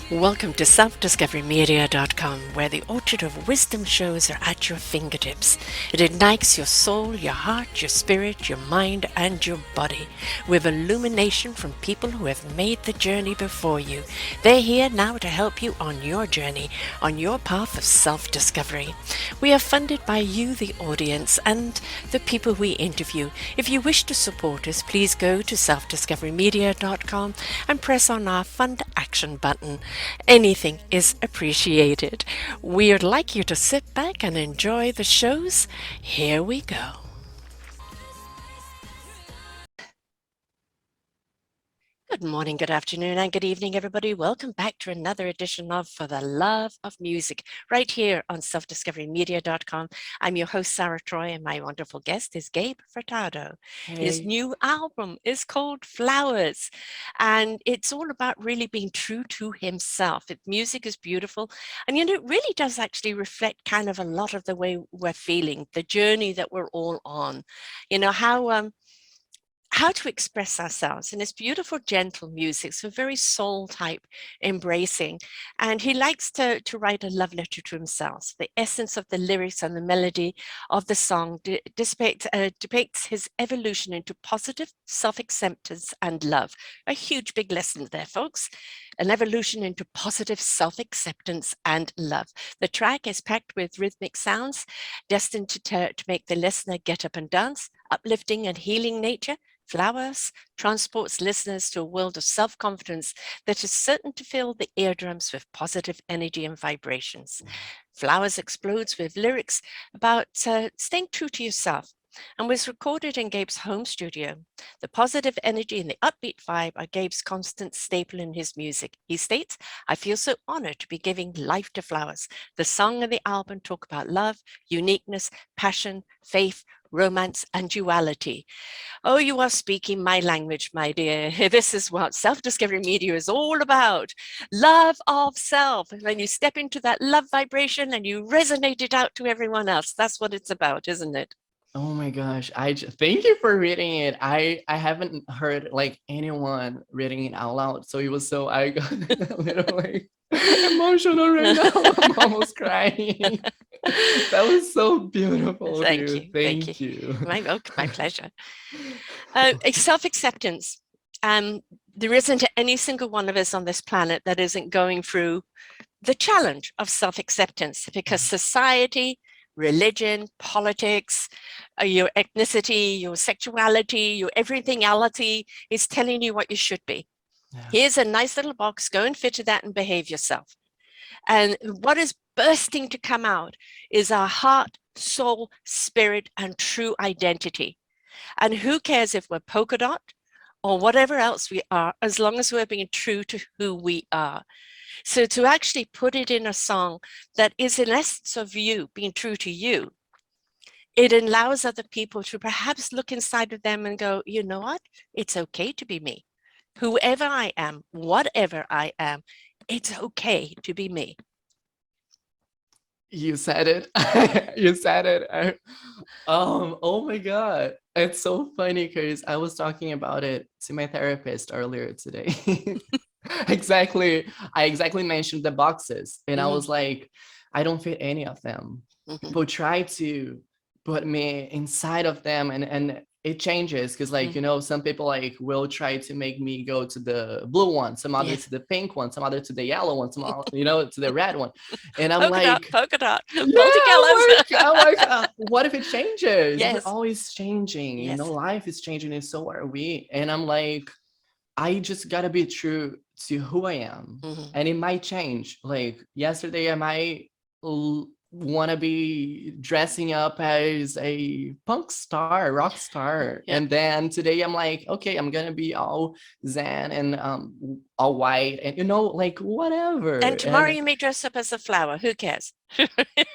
Welcome to selfdiscoverymedia.com, where the orchard of wisdom shows are at your fingertips. It ignites your soul, your heart, your spirit, your mind, and your body with illumination from people who have made the journey before you. They're here now to help you on your journey, on your path of self-discovery. We are funded by you, the audience, and the people we interview. If you wish to support us, please go to selfdiscoverymedia.com and press on our Fund Action button. Anything is appreciated. We'd like you to sit back and enjoy the shows. Here we go. Good morning, good afternoon, and good evening, everybody. Welcome back to another edition of For the Love of Music, right here on selfdiscoverymedia.com. I'm your host, Sarah Troy, and my wonderful guest is Gabe Furtado. His new album is called Flowers, and it's all about really being true to himself. Music is beautiful, and it really does actually reflect kind of a lot of the way we're feeling, the journey that we're all on. How to express ourselves, and it's beautiful, gentle music, so very soul type, embracing. And he likes to write a love letter to himself. The essence of the lyrics and the melody of the song depicts his evolution into positive self-acceptance and love. A huge big lesson there, folks. An evolution into positive self-acceptance and love. The track is packed with rhythmic sounds destined to make the listener get up and dance, uplifting and healing nature. Flowers transports listeners to a world of self-confidence that is certain to fill the eardrums with positive energy and vibrations. Flowers explodes with lyrics about staying true to yourself and was recorded in Gabe's home studio. The positive energy and the upbeat vibe are Gabe's constant staple in his music. He states, "I feel so honored to be giving life to flowers. The song and the album talk about love, uniqueness, passion, faith, romance, and duality." Oh, you are speaking my language, my dear. This is what self-discovery media is all about. Love of self. When you step into that love vibration and you resonate it out to everyone else, that's what it's about, isn't it? Oh my gosh, thank you for reading it. I haven't heard like anyone reading it out loud, so it was so I got a little like emotional right now. I'm almost crying. That was so beautiful of Thank you. you. Thank you. Thank you. My pleasure. Self-acceptance. There isn't any single one of us on this planet that isn't going through the challenge of self-acceptance, because society, religion, politics, your ethnicity, your sexuality, your everythingality is telling you what you should be. Yeah. Here's a nice little box, go and fit into that and behave yourself. And what is bursting to come out is our heart, soul, spirit, and true identity. And who cares if we're polka dot or whatever else we are, as long as we're being true to who we are. So to actually put it in a song that is in essence of you, being true to you, it allows other people to perhaps look inside of them and go, you know what? It's okay to be me. Whoever I am, whatever I am, it's okay to be me. You said it. You said it. Oh my God. It's so funny because I was talking about it to my therapist earlier today. Exactly. I exactly mentioned the boxes, and I Mm-hmm. was like, I don't fit any of them. Mm-hmm. People try to put me inside of them, and it changes because, like, some people like will try to make me go to the blue one, some other Yes. to the pink one, some other to the yellow one, to the red one. And I'm like, Polka dot, yeah, multicolors. what if it changes? We're Yes. always changing, Yes. life is changing, and so are we. And I'm like, I just gotta be true to who I am. Mm-hmm. And it might change. Like yesterday, I might want to be dressing up as a punk star, rock star. Yeah. And then today, I'm like, okay, I'm gonna be all zen and all white and like whatever. And tomorrow And you may dress up as a flower. Who cares?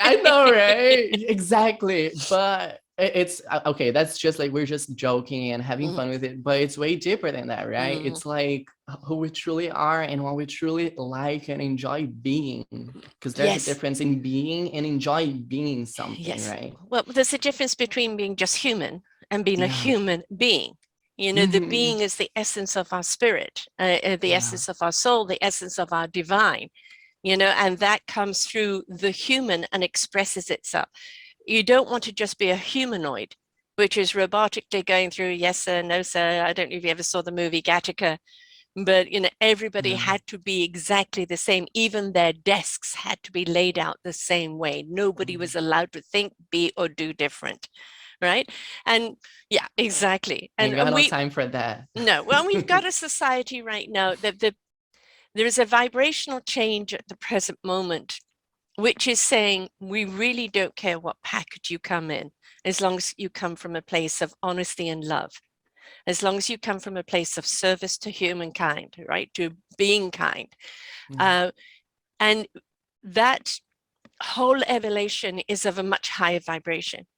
I know, right? Exactly. But it's okay. That's just like we're just joking and having Mhm, fun with it. But it's way deeper than that, right? mhm. It's like who we truly are and what we truly like and enjoy being. Because there's a Yes, difference in being and enjoy being something, yes. right? Well, there's a difference between being just human and being a Yeah. human being. You know, the Mm-hmm. being is the essence of our spirit, the Yeah. essence of our soul, the essence of our divine, you know, and that comes through the human and expresses itself. You don't want to just be a humanoid, which is robotically going through, yes, sir, no, sir. I don't know if you ever saw the movie Gattaca, but, you know, everybody Yeah. had to be exactly the same. Even their desks had to be laid out the same way. Nobody was allowed to think, be, or do different. Right. And yeah, exactly. Ain't got And no we, time for that. no, well, we've got a society right now that there is a vibrational change at the present moment, which is saying we really don't care what package you come in, as long as you come from a place of honesty and love, as long as you come from a place of service to humankind, right, to being kind. Yeah. Uh, and that whole evolution is of a much higher vibration.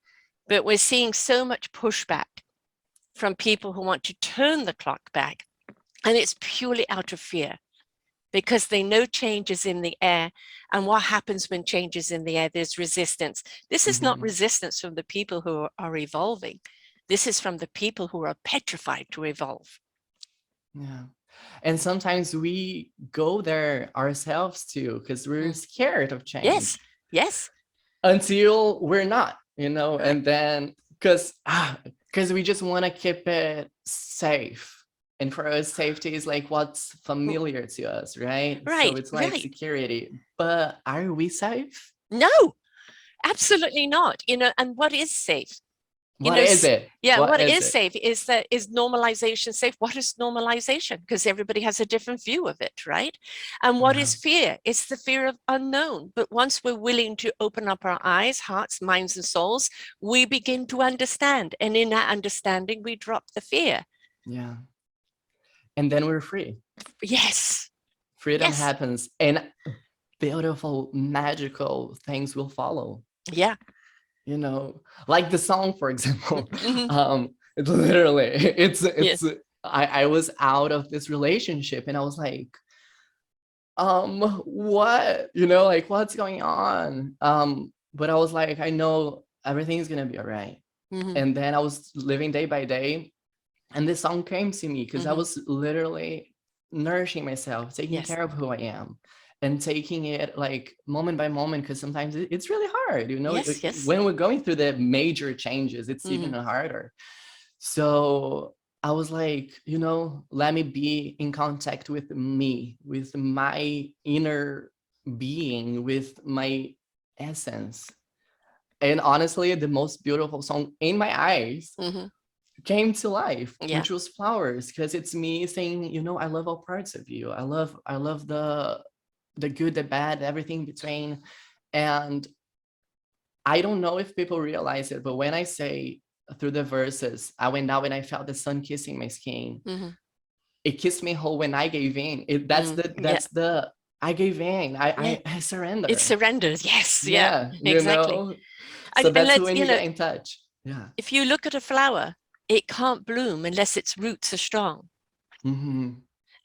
But we're seeing so much pushback from people who want to turn the clock back. And it's purely out of fear, because they know change is in the air. And what happens when change is in the air? There's resistance. This is not Mm-hmm. resistance from the people who are evolving. This is from the people who are petrified to evolve. Yeah. And sometimes we go there ourselves too, because we're scared of Yes, change yes, until we're not, you know, right, and then because we just want to keep it safe. And for us, safety is like what's familiar to us, right? So right, it's like right. security. But are we safe? No, absolutely not. You know, and what is safe? You What know, is it? yeah, What what is is it? safe is that is normalization safe? What is normalization? Because everybody has a different view of it, right? And what Yeah. is fear? It's the fear of unknown. But once we're willing to open up our eyes, hearts, minds, and souls, we begin to understand. And in that understanding, we drop the fear. Yeah. And then we're free. Yes, Freedom yes, happens and beautiful, magical things will follow. yeah. You know, like the song, for example. Mhm. It's literally, Yeah. I was out of this relationship and I was like, what, you know, like what's going on? But I was like, I know everything's gonna be all right. Mhm. And then I was living day by day, and this song came to me because I Mhm. was literally nourishing myself, taking Yes, care of who I am, and taking it like moment by moment. Because sometimes it's really hard, you know, yes, yes. when we're going through the major changes, it's even Mhm. harder. So I was like, you know, let me be in contact with me, with my inner being, with my essence. And honestly, the most beautiful song in my eyes Mhm. came to life, Yeah. which was Flowers, because it's me saying, you know, I love all parts of you. I love the good, the bad, everything between. And I don't know if people realize it, but when I say through the verses, I went out and I felt the sun kissing my skin. Mhm. It kissed me whole when I gave in. Yeah. That's the I gave in. Yeah. I It surrender. surrenders. Yes. Yeah. Yeah, you Exactly. know. So And that's let's, when you you know, get in touch. Yeah. if you look at a flower, it can't bloom unless its roots are strong. Mm-hmm.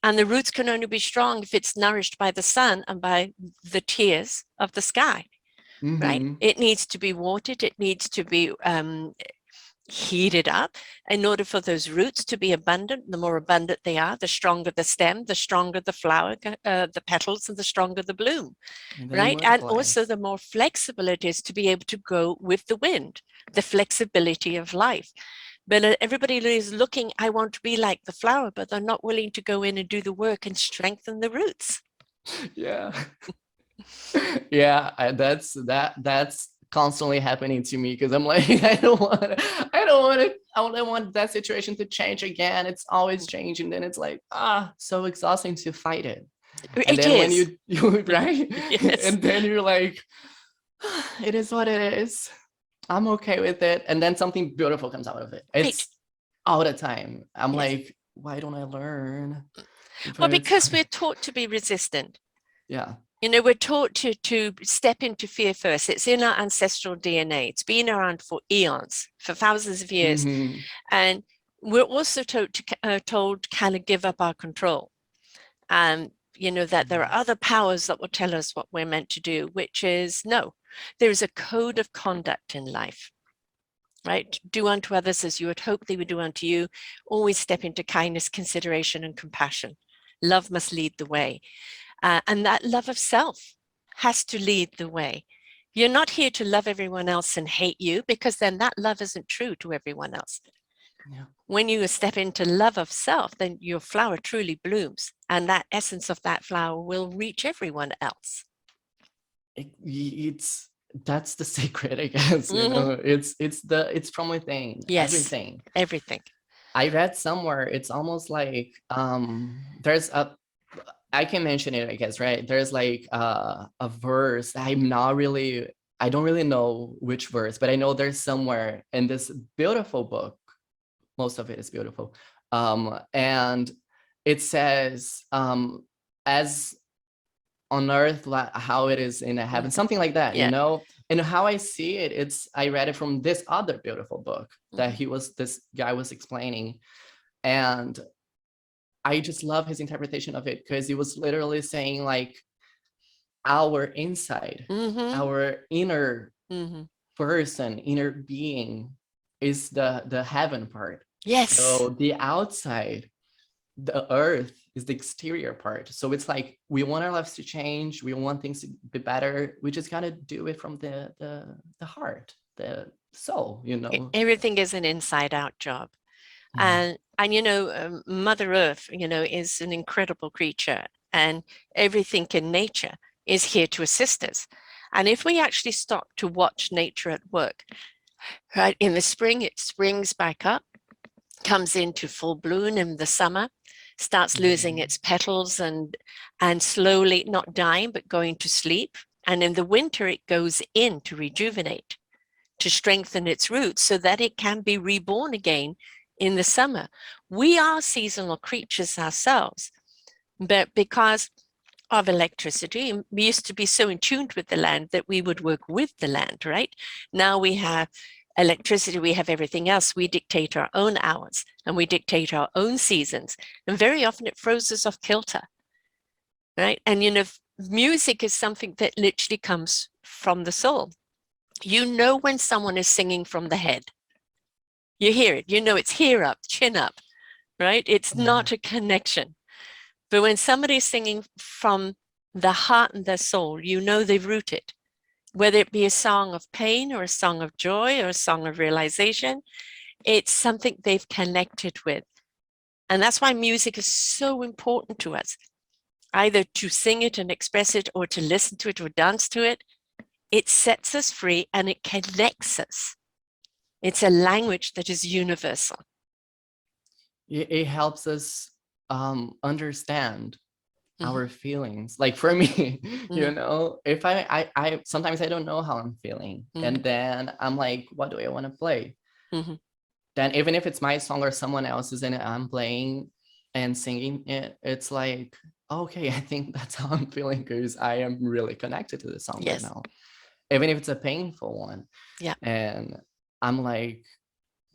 And the roots can only be strong if it's nourished by the sun and by the tears of the sky, right? Mm-hmm. It needs to be watered, it needs to be heated up in order for those roots to be abundant. The more abundant they are, the stronger the stem, the stronger the flower, the petals, and the stronger the bloom, And then it right? And also multiplies. the more flexible it is to be able to go with the wind, the flexibility of life. But everybody is looking, I want to be like the flower, but they're not willing to go in and do the work and strengthen the roots. Yeah. Yeah, that's constantly happening to me because I'm like, I don't want that situation to change again. It's always changing. Then it's like, so exhausting to fight it. And It then when is. you right, Yes. and then you're like, it is what it is. I'm okay with it. And then something beautiful comes out of it. Right. It's all the time. I'm Yes. like, why don't I learn? Well, But it's because we're taught to be resistant. yeah. You know, we're taught to step into fear first. It's in our ancestral DNA. It's been around for eons, for thousands of years. Mm-hmm. And we're also told to kind of give up our control. And, you know, that there are other powers that will tell us what we're meant to do, which is no, there is a code of conduct in life. right? Do unto others as you would hope they would do unto you. Always step into kindness, consideration, and compassion. Love must lead the way. And that love of self has to lead the way. You're not here to love everyone else and hate you, because then that love isn't true to everyone else. Yeah. When you step into love of self, then your flower truly blooms, and that essence of that flower will reach everyone else. It's that's the secret, I guess. Mm-hmm. It's from within, Yes, everything. everything. I read somewhere, it's almost like there's a, I can mention it, I guess, right? There's like a verse. I don't really know which verse, but I know there's somewhere in this beautiful book. Most of it is beautiful. And it says, as on earth, how it is in heaven, Mm-hmm. something like that, Yeah. And how I see it, I read it from this other beautiful book that Mm-hmm. this guy was explaining. And I just love his interpretation of it, because he was literally saying like our inside, Mm-hmm. our inner Mm-hmm. person, inner being is the heaven part. Yes. So the outside, the earth, is the exterior part. So it's like we want our lives to change, we want things to be better. We just gotta do it from the heart, the soul. Everything is an inside out job. Yeah. And Mother Earth, is an incredible creature, and everything in nature is here to assist us. And if we actually stop to watch nature at work, right, in the spring, it springs back up, comes into full bloom in the summer, starts losing Mhm. its petals and slowly not dying, but going to sleep. And in the winter, it goes in to rejuvenate, to strengthen its roots so that it can be reborn again in the summer. We are seasonal creatures ourselves, but because of electricity, we used to be so in tune with the land that we would work with the land, right? Now we have electricity, we have everything else. We dictate our own hours and we dictate our own seasons. And very often it throws us off kilter, right? And music is something that literally comes from the soul. You know when someone is singing from the head. You hear it, it's here up, chin up, right? It's Yeah. not a connection. But when somebody's singing from the heart and their soul, they've rooted, whether it be a song of pain or a song of joy or a song of realization, it's something they've connected with. And that's why music is so important to us, either to sing it and express it or to listen to it or dance to it. It sets us free and it connects us. It's a language that is universal. It helps us understand Mm-hmm. our feelings. Like for me, Mm-hmm. if I sometimes I don't know how I'm feeling, Mm-hmm. and then I'm like, what do I want to play? Mm-hmm. Then even if it's my song or someone else's and I'm playing and singing it, it's like, okay, I think that's how I'm feeling, because I am really connected to the song right Yes. now, even if it's a painful one. Yeah. And I'm like,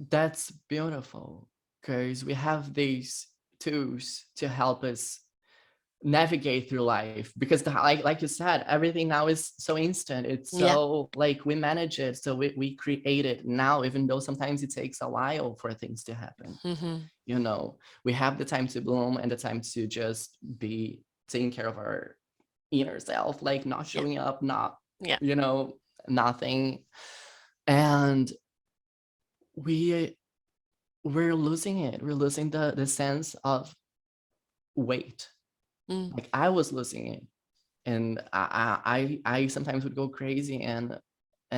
that's beautiful, because we have these tools to help us navigate through life, because like you said, everything now is so instant. It's Yeah. so like we manage it, so we create it now, even though sometimes it takes a while for things to happen. Mm-hmm. We have the time to bloom and the time to just be taking care of our inner self, like not Yeah. showing up, not Yeah. you know nothing. And we we're losing it, we're losing the sense of weight. Mm. Like I was losing it, and I sometimes would go crazy and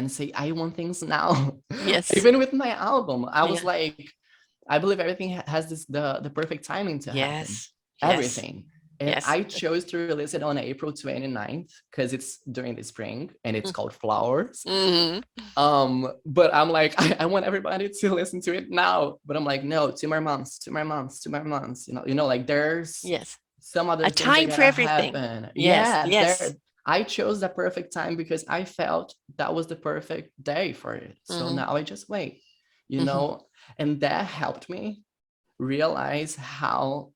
say I want things now. Yes. Even with my album, I was Yeah. like, I believe everything has the perfect timing to happen. Yes. Yes. Everything. And Yes. I chose to release it on April 29th because it's during the spring and it's Mm. called Flowers. Mm-hmm. But I'm like, I want everybody to listen to it now. But I'm like, no, 2 more months, 2 more months, 2 more months. Like there's Yes. some other A things that time for gotta everything. happen. Yes. Yeah, Yes. I chose the perfect time because I felt that was the perfect day for it. So Mm-hmm. now I just wait, you Mm-hmm. know, and that helped me realize how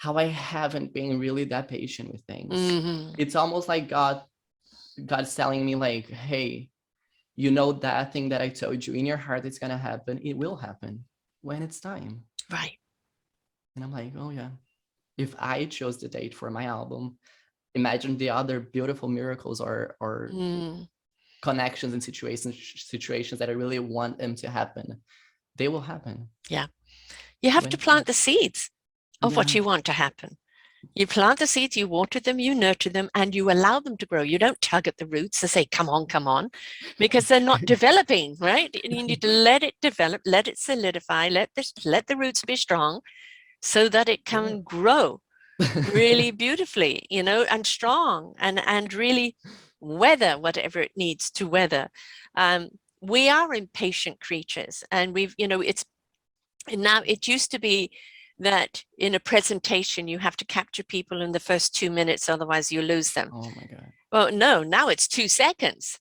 I haven't been really that patient with things. Mm-hmm. It's almost like God's telling me like, hey, you know, that thing that I told you in your heart it's gonna happen, it will happen when it's time. Right. And I'm like, oh yeah, if I chose the date for my album, imagine the other beautiful miracles or Mm, connections and situations that I really want them to happen. They will happen yeah. You have when to it's time. plant the seeds of what Yeah. you want to happen. You plant the seeds, you water them, you nurture them, and you allow them to grow. You don't tug at the roots and say, come on, because they're not developing, right? You need to let it develop, let it solidify, let the roots be strong so that it Yeah. can grow really beautifully, and strong and really weather whatever it needs to weather. Um, we are impatient creatures, and now it used to be that in a presentation you have to capture people in the first 2 minutes, otherwise you lose them. Oh my God. Well, no, now it's 2 seconds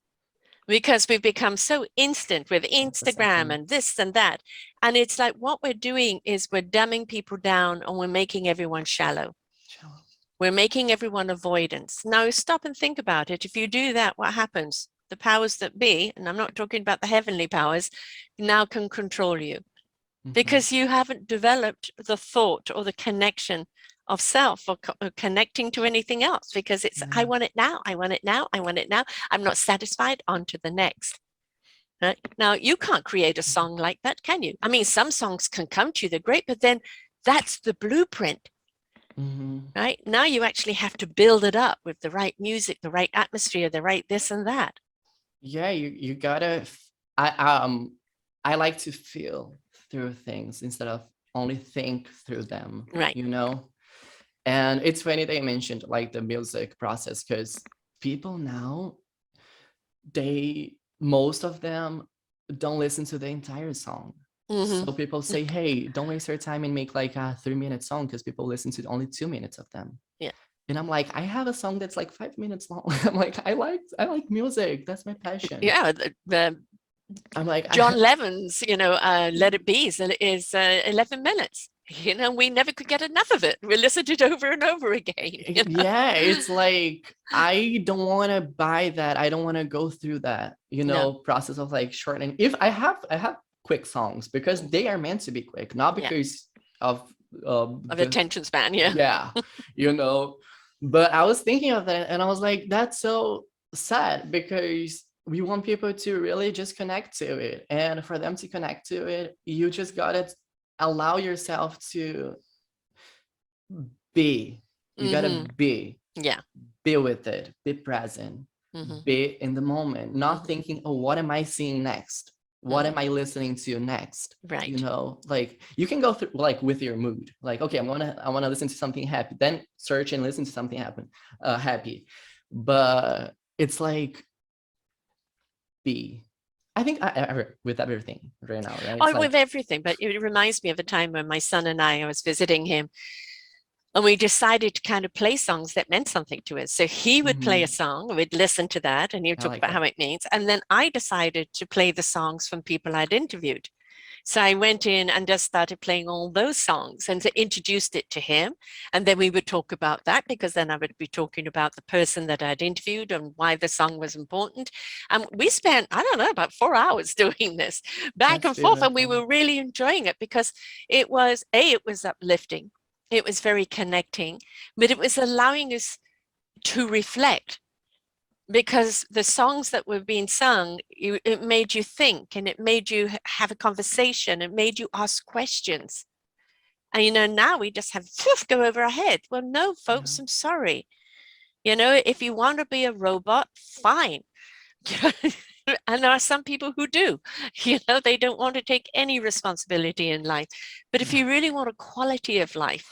because we've become so instant with Per Instagram second. and this and that. And it's like what we're doing is we're dumbing people down and we're making everyone shallow. Shallow. We're making everyone avoidance. Now stop and think about it. If you do that, what happens? The powers that be, and I'm not talking about the heavenly powers, now can control you Mm-hmm. because you haven't developed the thought or the connection of self or connecting to anything else because it's, I Yeah. want it now, I want it now, I want it now. I'm not satisfied, on to the next. Right? Now, you can't create a song like that, can you? I mean, some songs can come to you, they're great, but then that's the blueprint. Mm-hmm. Right? Now you actually have to build it up with the right music, the right atmosphere, the right this and that. Yeah, you gotta. I like to feel through things instead of only think through them. Right. You know, and it's funny that you mentioned like the music process because people now most of them don't listen to the entire song. Mm-hmm. So people say, hey, don't waste your time and make like a 3-minute song because people listen to only 2 minutes of them. Yeah. And I'm like, I have a song that's like 5 minutes long. I'm like, I like music. That's my passion. Yeah. The I'm like, John Levin's, Let It Be is 11 minutes. We never could get enough of it. We listened to it over and over again. yeah, it's like I don't want to buy that. I don't want to go through that, No. process of like shortening. If I have quick songs because they are meant to be quick, not Yeah. because of Of the attention span. Yeah. yeah, you know. But I was thinking of that and I was like, that's so sad because we want people to really just connect to it. And for them to connect to it, you just gotta allow yourself to be. You gotta Mm-hmm. be. Yeah. Be with it, be present, Mm-hmm. be in the moment, not Mm-hmm. thinking, oh, what am I seeing next? What Mm-hmm. am I listening to next? Right. Like you can go through like with your mood, like, okay, I want to listen to something happy, then search and listen to something happy. But it's like be. I think with everything right now, right? It's Oh, with like, everything. But it reminds me of a time when my son and I was visiting him. And we decided to kind of play songs that meant something to us. So he would play a mhm, song, we'd listen to that, and he would I talk like about how that. it means. And then I decided to play the songs from people I'd interviewed. So I went in and just started playing all those songs and introduced it to him. And then we would talk about that because then I would be talking about the person that I'd interviewed and why the song was important. And we spent, I don't know, about 4 hours doing this back That's and forth. And we beautiful. were really enjoying it because it was uplifting. It was very connecting, but it was allowing us to reflect because the songs that were being sung, it made you think and it made you have a conversation. It made you ask questions. And, now we just have go over our head. Well, no, Yeah. folks, I'm sorry. If you want to be a robot, fine. And there are some people who do, they don't want to take any responsibility in life. But if Yeah. you really want a quality of life,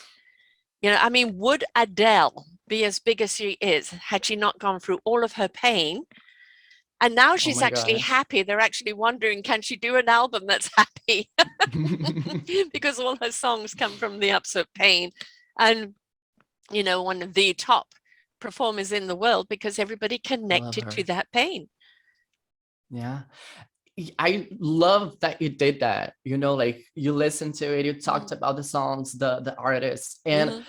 I mean, would Adele be as big as she is had she not gone through all of her pain? And now Oh she's my actually gosh. happy. They're actually wondering, can she do an album that's happy? Because all her songs come from the ups of pain. And, one of the top performers in the world because everybody I love connected to her. that pain. Yeah. I love that you did that. Like you listened to it, you Mm-hmm. talked about the songs, the artists, and Mm-hmm.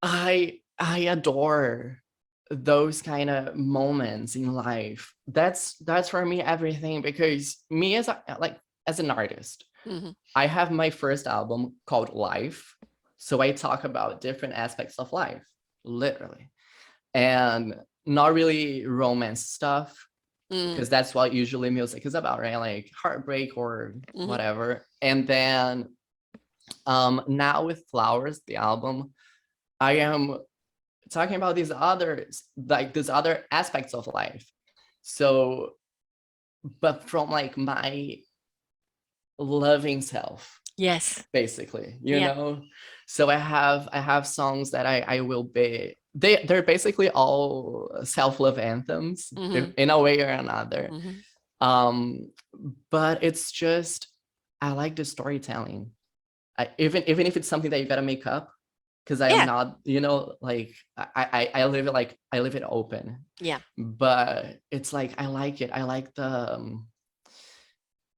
I adore those kind of moments in life, that's for me everything. Because me as a, like as an artist, Mhm. I have my first album called Life. So I talk about different aspects of life, literally, and not really romance stuff, Mm. because that's what usually music is about, right? Like heartbreak or Mhm. whatever. And then now with Flowers, the album, I am talking about these others, like these other aspects of life. So, but from like my loving self, Yes. basically, you Yeah. know. So I have songs that I will be, they're basically all self-love anthems, if, Mhm. in a way or another. Mhm. um but it's just, I like the storytelling. Even if it's something that you gotta make up, because I am Yeah. not, you know, like I live it, like I live it open. Yeah. But it's like I like it. I like the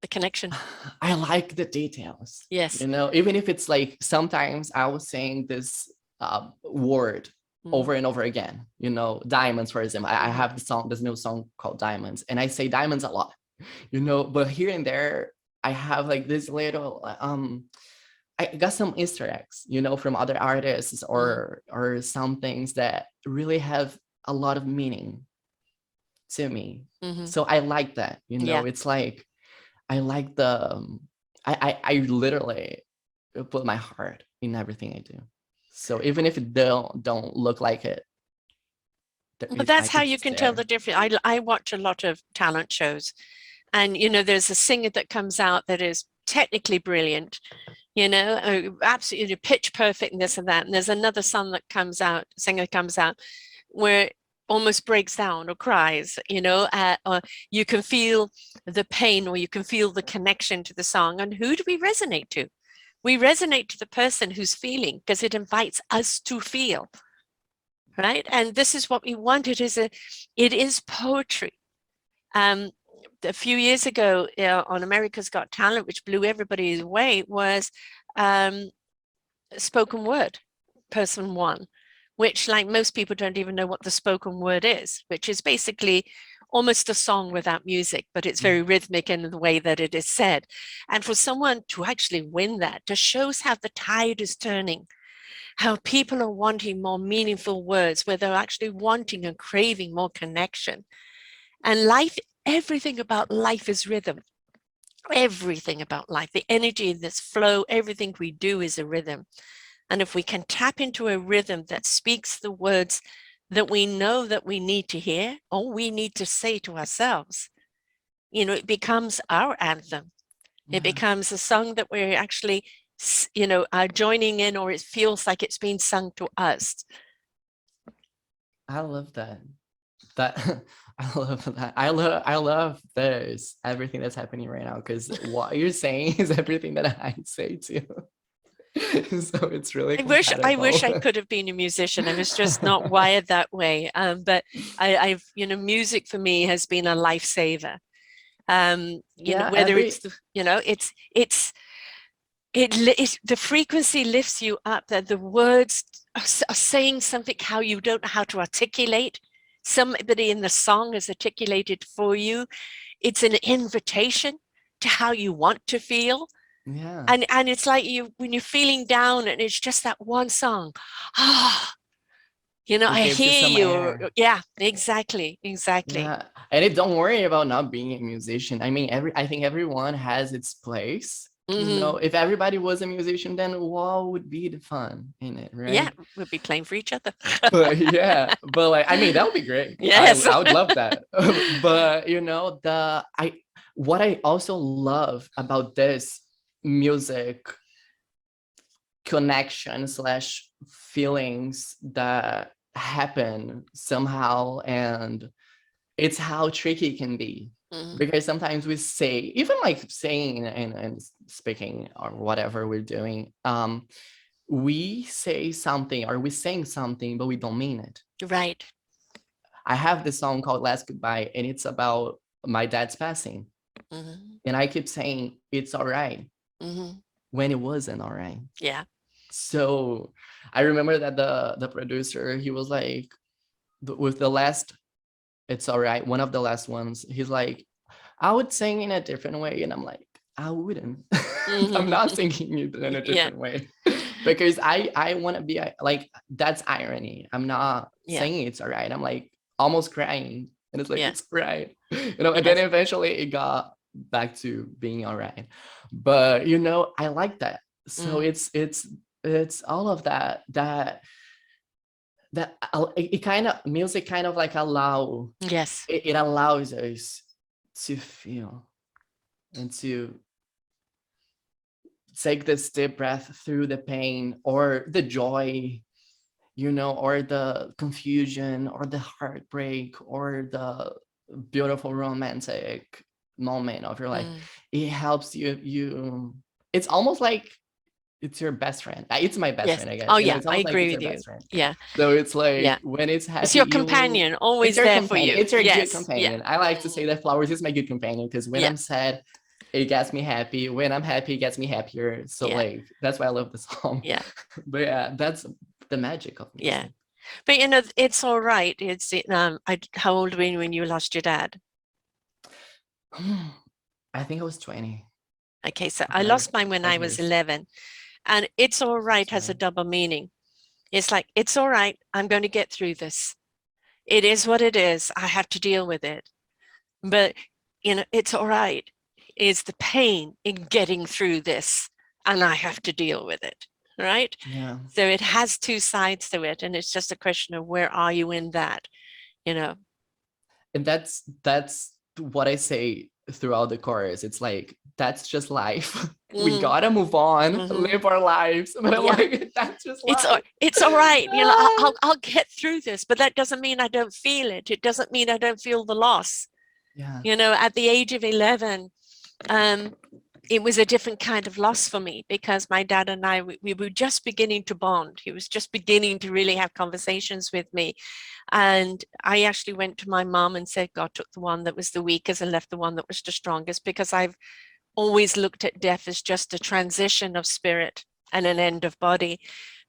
The connection. I like the details, Yes. you know, even if it's like sometimes I was saying this word Mhm. over and over again, you know, diamonds, for example. I Mhm. have this new song called Diamonds, and I say diamonds a lot, you know, but here and there I have like this little I got some Easter eggs, you know, from other artists, Mhm. or some things that really have a lot of meaning to me. Mhm. So I like that, you know. Yeah. It's like I like the I literally put my heart in everything I do. So even if it don't look like it, But that's how it's you just can tell the there. difference. I watch a lot of talent shows, and there's a singer that comes out that is technically brilliant, absolutely pitch perfect and this and that. And there's another singer comes out where almost breaks down or cries, or you can feel the pain or you can feel the connection to the song. And who do we resonate to? We resonate to the person who's feeling because it invites us to feel, right? And this is what we want. It is poetry. Um, a few years ago on America's Got Talent, which blew everybody away, was um, spoken word, person one, which, like, most people don't even know what the spoken word is, which is basically almost a song without music, but it's very rhythmic in the way that it is said. And for someone to actually win that just shows how the tide is turning, how people are wanting more meaningful words, where they're actually wanting and craving more connection. And life, everything about life is rhythm. Everything about life, the energy, this flow, everything we do is a rhythm. And if we can tap into a rhythm that speaks the words that we know that we need to hear or we need to say to ourselves, it becomes our anthem. It Yeah, becomes a song that we're actually, are joining in, or it feels like it's being sung to us. I love that. That I love that. I love this everything that's happening right now, because what you're saying is everything that I say too. So it's really I wish compatible. I could have been a musician. I was just not wired that way. But music for me has been a lifesaver. Yeah, Whether it's the frequency lifts you up, that the words are saying something how you don't know how to articulate. Somebody in the song is articulated for you. It's an invitation to how you want to feel. yeah, And it's like you when you're feeling down and it's just that one song. Ah, it I gives you hear some you. air. Yeah, exactly. Yeah, and it don't worry about not being a musician. I mean, I think everyone has its place. You know, Hmm. if everybody was a musician, then what would be the fun in it, Yeah, right? we'll be playing for each other. But yeah, but like, I mean, that would be great. I Yes. I would love that. But you know, what I also love about this music connection slash feelings that happen somehow, and it's how tricky it can be. Mhm. Because sometimes we say, even like saying and speaking or whatever we're doing, we say something or we saying something, but we don't mean it. Right. I have this song called Last Goodbye, and it's about my dad's passing. Hmm. And I keep saying it's all right Hmm. when it wasn't all right. Yeah. So I remember that the producer, he was like, with the last It's All Right, one of the last ones, he's like, I would sing in a different way. And I'm like, I wouldn't. I'm not singing it in a Yeah, different way because I want to be like, that's irony. I'm not yeah, saying it's all right. I'm like almost crying. And it's like, yeah, it's right. And then yes. eventually it got back to being all right. But, I like that. So Mm, it's all of it kind of, music kind of like yes. it allows us to feel and to take this deep breath through the pain or the joy, or the confusion or the heartbreak or the beautiful romantic moment of your life. Mm, It helps you. It's almost like it's your best friend. It's my best yes. friend, I guess. Oh, yeah, It's I almost like agree it's your with you. best friend. Yeah, So it's yeah. like when it's It's happy, your companion, it's always your there for companion. you. It's your good Yes. Yeah. companion. I like to say Mm, that flowers is my good companion because when yeah. I'm sad, it gets me happy. When I'm happy, it gets me happier. So Yeah. like that's why I love the song. Yeah. But yeah, that's the magic of Yeah. music. But it's all right. How old were you when you lost your dad? I think I was 20. Okay, so I Okay, like lost mine when I 5 was years. 11, and it's all right has a Sorry. double meaning. It's like, it's all right. I'm going to get through this. It is what it is. I have to deal with it. But, it's all right. Is the pain in getting through this, and I have to deal with it. Right. Yeah. So it has two sides to it. And it's just a question of where are you in that, you know? And that's what I say throughout the chorus. It's like that's just life. We Mm, gotta move on, mm-hmm. live our lives. But I'm Yeah. like, that's just life. It's all right. Ah! I'll get through this, but that doesn't mean I don't feel it. It doesn't mean I don't feel the loss. Yeah. At the age of 11, um, it was a different kind of loss for me because my dad and we were just beginning to bond. He was just beginning to really have conversations with me. And I actually went to my mom and said, God took the one that was the weakest and left the one that was the strongest, because I've always looked at death as just a transition of spirit and an end of body.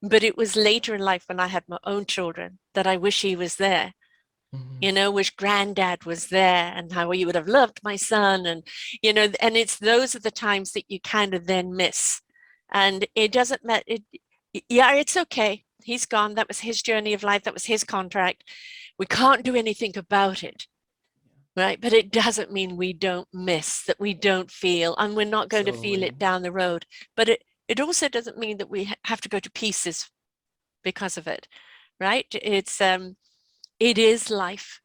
But it was later in life when I had my own children that I wish he was there, Mhm. wish granddad was there and how he would have loved my son. And it's those are the times that you kind of then miss. And it doesn't matter. Yeah, it's okay. He's gone. That was his journey of life. That was his contract. We can't do anything about it. Right. But it doesn't mean we don't miss, that we don't feel, and we're not going to feel Absolutely. it down the road. But it also doesn't mean that we have to go to pieces because of it. Right. It is life.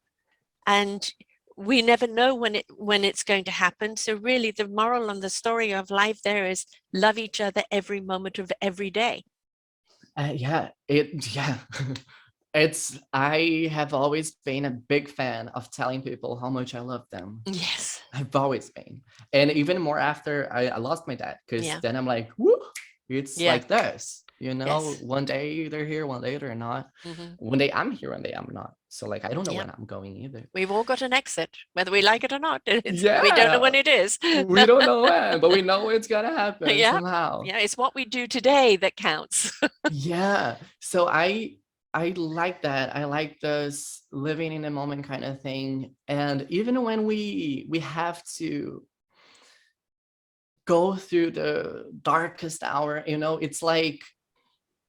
And we never know when it's going to happen. So really the moral and the story of life there is love each other every moment of every day. Yeah. I have always been a big fan of telling people how much I love them. Yes. I've always been. And even more after I lost my dad, because Yeah. then I'm like, whoo, it's Yeah. like this, Yes. one day they're here, one day they're not. Mm-hmm. One day I'm here, one day I'm not. So like, I don't know Yeah. when I'm going either. We've all got an exit, whether we like it or not. We don't know Yeah, when it is. we don't know when, but we know it's gonna happen Yeah. somehow. Yeah. It's what we do today that counts. Yeah. So I like that. I like this living in the moment kind of thing. And even when we have to go through the darkest hour, it's like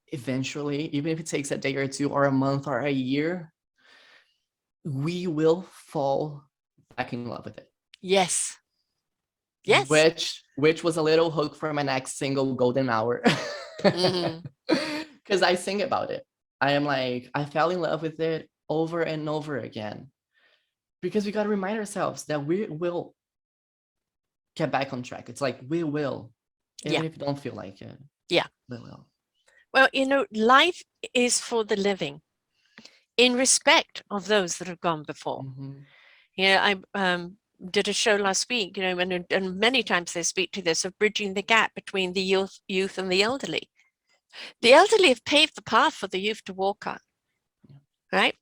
eventually, even if it takes a day or two or a month or a year, we will fall back in love with it. Yes. Yes. Which was a little hook for my next single, Golden Hour. Mm-hmm. Because I sing about it. I am like, I fell in love with it over and over again. Because we got to remind ourselves that we will get back on track. It's like we will, Yeah. even if you don't feel like it, Yeah. we will. Well, life is for the living in respect of those that have gone before. Mhm. I did a show last week, and many times they speak to this of bridging the gap between the youth and the elderly. The elderly have paved the path for the youth to walk on, right?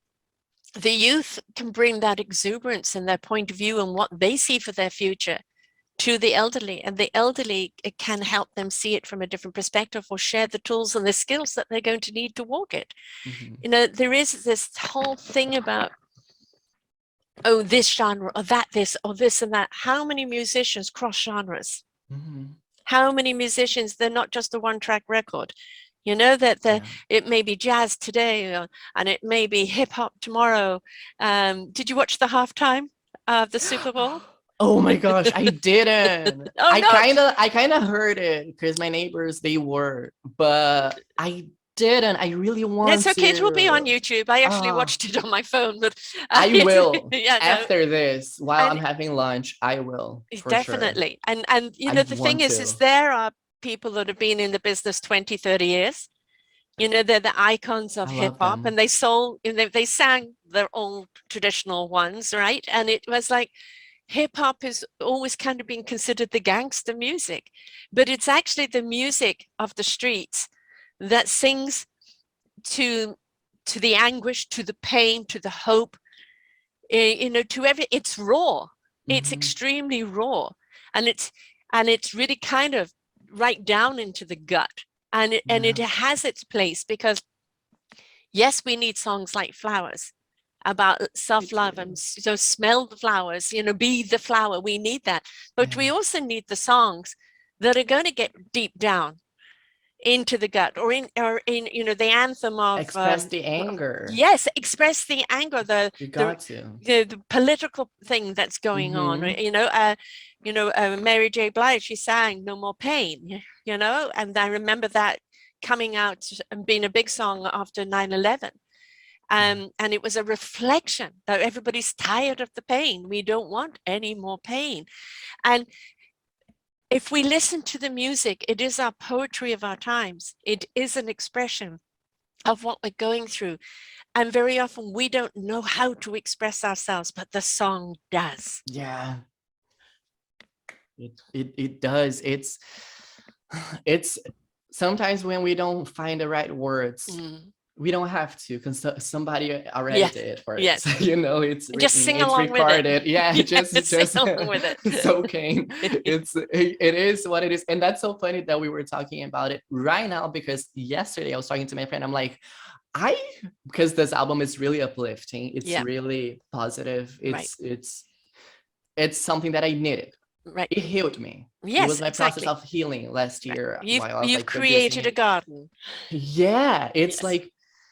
The youth can bring that exuberance and their point of view and what they see for their future to the elderly, and the elderly, it can help them see it from a different perspective or share the tools and the skills that they're going to need to walk it. Mhm. You know, there is this whole thing about, oh, this genre or that, this or this and that. How many musicians cross genres? Mhm. How many musicians, they're not just a one-track record. You know, that Yeah. it may be jazz today and it may be hip hop tomorrow. Did you watch the halftime of the Super Bowl? Oh my gosh, I didn't. Oh I no, kind of I kind of heard it because my neighbors they were, but I didn't. I really it's want okay. It will be on to. YouTube. I actually Ah, watched it on my phone, but I will yeah, no, after this while I'm and having lunch. I will for sure. definitely. And you I know, the thing want is to. there are people that have been in the business 20, 30 years. You know, they're the icons I of hip love hop, and them. they sold, you know, they sang their old traditional ones, right? And it was like hip hop has always kind of been considered the gangster music, but it's actually the music of the streets that sings to the anguish, to the pain, to the hope, you know, to every, it's raw, it's Hmm. extremely raw, and it's really kind of right down into the gut, and Yeah. it has its place because yes, we need songs like Flowers about We self-love do. and so smell the flowers, you know, be the flower. We need that. But we Yeah. also need the songs that are going to get deep down into the gut, or in you know, the anthem of Express the anger. yes, express the anger, You the got to. the political thing that's going on, Hmm. you know, Mary J. Blige, she sang No More Pain, you know, and I remember that coming out and being a big song after 9/11. Yeah. And it was a reflection that everybody's tired of the pain. We don't want any more pain. And if we listen to the music, it is our poetry of our times. It is an expression of what we're going through. And very often we don't know how to express ourselves, but the song does. Yeah. It does. It's sometimes when we don't find the right words, Mm. we don't have to because somebody already Yes, did for us. yes. You know, it's And just written, sing it's along with it. recorded. Yeah, Yes, sing just along with it. it's okay. It is what it is. And that's so funny that we were talking about it right now because yesterday I was talking to my friend. I'm like, I because this album is really uplifting. It's Yeah, really positive. right, It's something that I needed. right. It healed me. It was Yes, my process exactly. of healing last Right. year You've while I was you've like producing created a it. garden. Yeah, it's Yes. like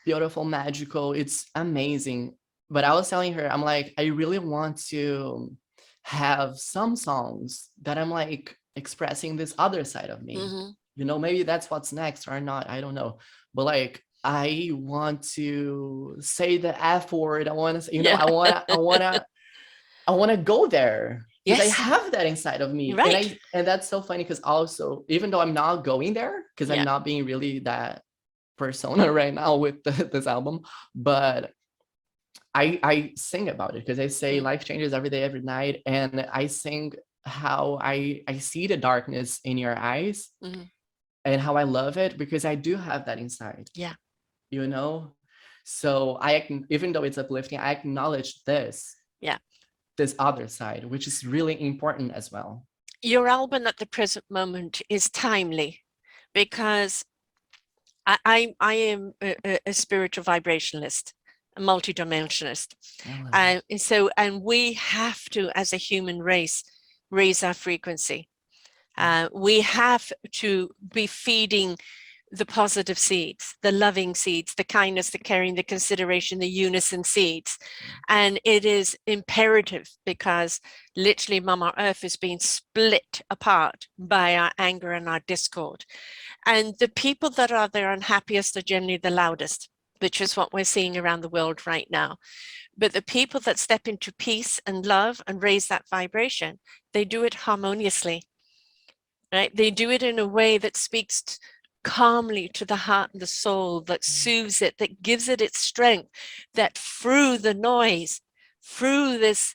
beautiful, magical. It's amazing. But I was telling her, I'm like, I really want to have some songs that I'm like expressing this other side of me. Mm-hmm. You know, maybe that's what's next or not. I don't know. But like, I want to say the F word. I want to, say, you know, Yeah. I want to go there because I Yes. have that inside of me. And Right. and that's so funny because also, even though I'm not going there, because I'm Yeah. not being really that persona right now with this album, but I sing about it because I say Mm. life changes every day, every night, and I sing how I see the darkness in your eyes Mm-hmm. and how I love it because I do have that inside, Yeah. you know. So even though it's uplifting, I acknowledge Yeah. this other side, which is really important as well. Your album at the present moment is timely because I am a spiritual vibrationalist, a multidimensionalist. I love it. And we have to, as a human race, raise our frequency. Yeah. We have to be feeding the positive seeds, the loving seeds, the kindness, the caring, the consideration, the unison seeds. And it is imperative because literally Mama Earth is being split apart by our anger and our discord. And the people that are their unhappiest are generally the loudest, which is what we're seeing around the world right now. But the people that step into peace and love and raise that vibration, they do it harmoniously, right? They do it in a way that speaks calmly to the heart and the soul, that soothes it, that gives it its strength, that through the noise, through this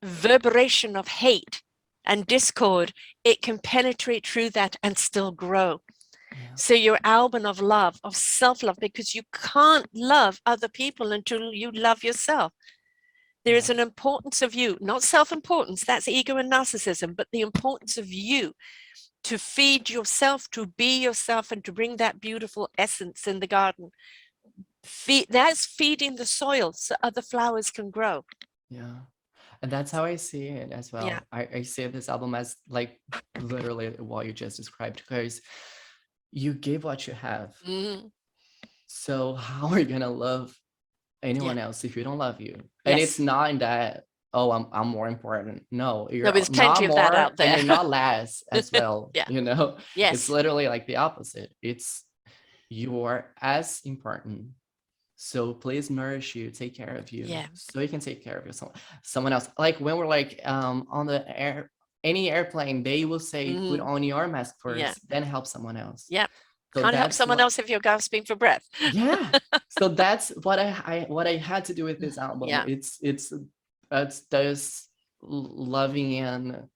reverberation of hate and discord, it can penetrate through that and still grow. Yeah. So your album of love, of self-love, because you can't love other people until you love yourself. There is Yeah. an importance of you, not self-importance, that's ego and narcissism, but the importance of you to feed yourself, to be yourself, and to bring that beautiful essence in the garden. That's feeding the soil so other flowers can grow. Yeah. And that's how I see it as Yeah. well. I see this album as like literally what you just described, because you give what you have. Mm-hmm. So how are you gonna love Yeah. anyone else if you don't love you? And it's Yes. not in that, oh, I'm more important. No, No, you're there's not plenty of that more out and there. you're not less as well. Yeah. You know, it's Yes. literally like the opposite. It's you are as important. So please nourish you, take care of you, Yeah. so you can take care of yourself, someone else. Like when we're like on the air, any airplane, they will say put Mm-hmm. on your mask Yeah. first, then help someone else. Yeah. So Can't help that's someone what, else if you're gasping for breath. yeah. So that's what what I had to do with this album. Yeah. It's this loving and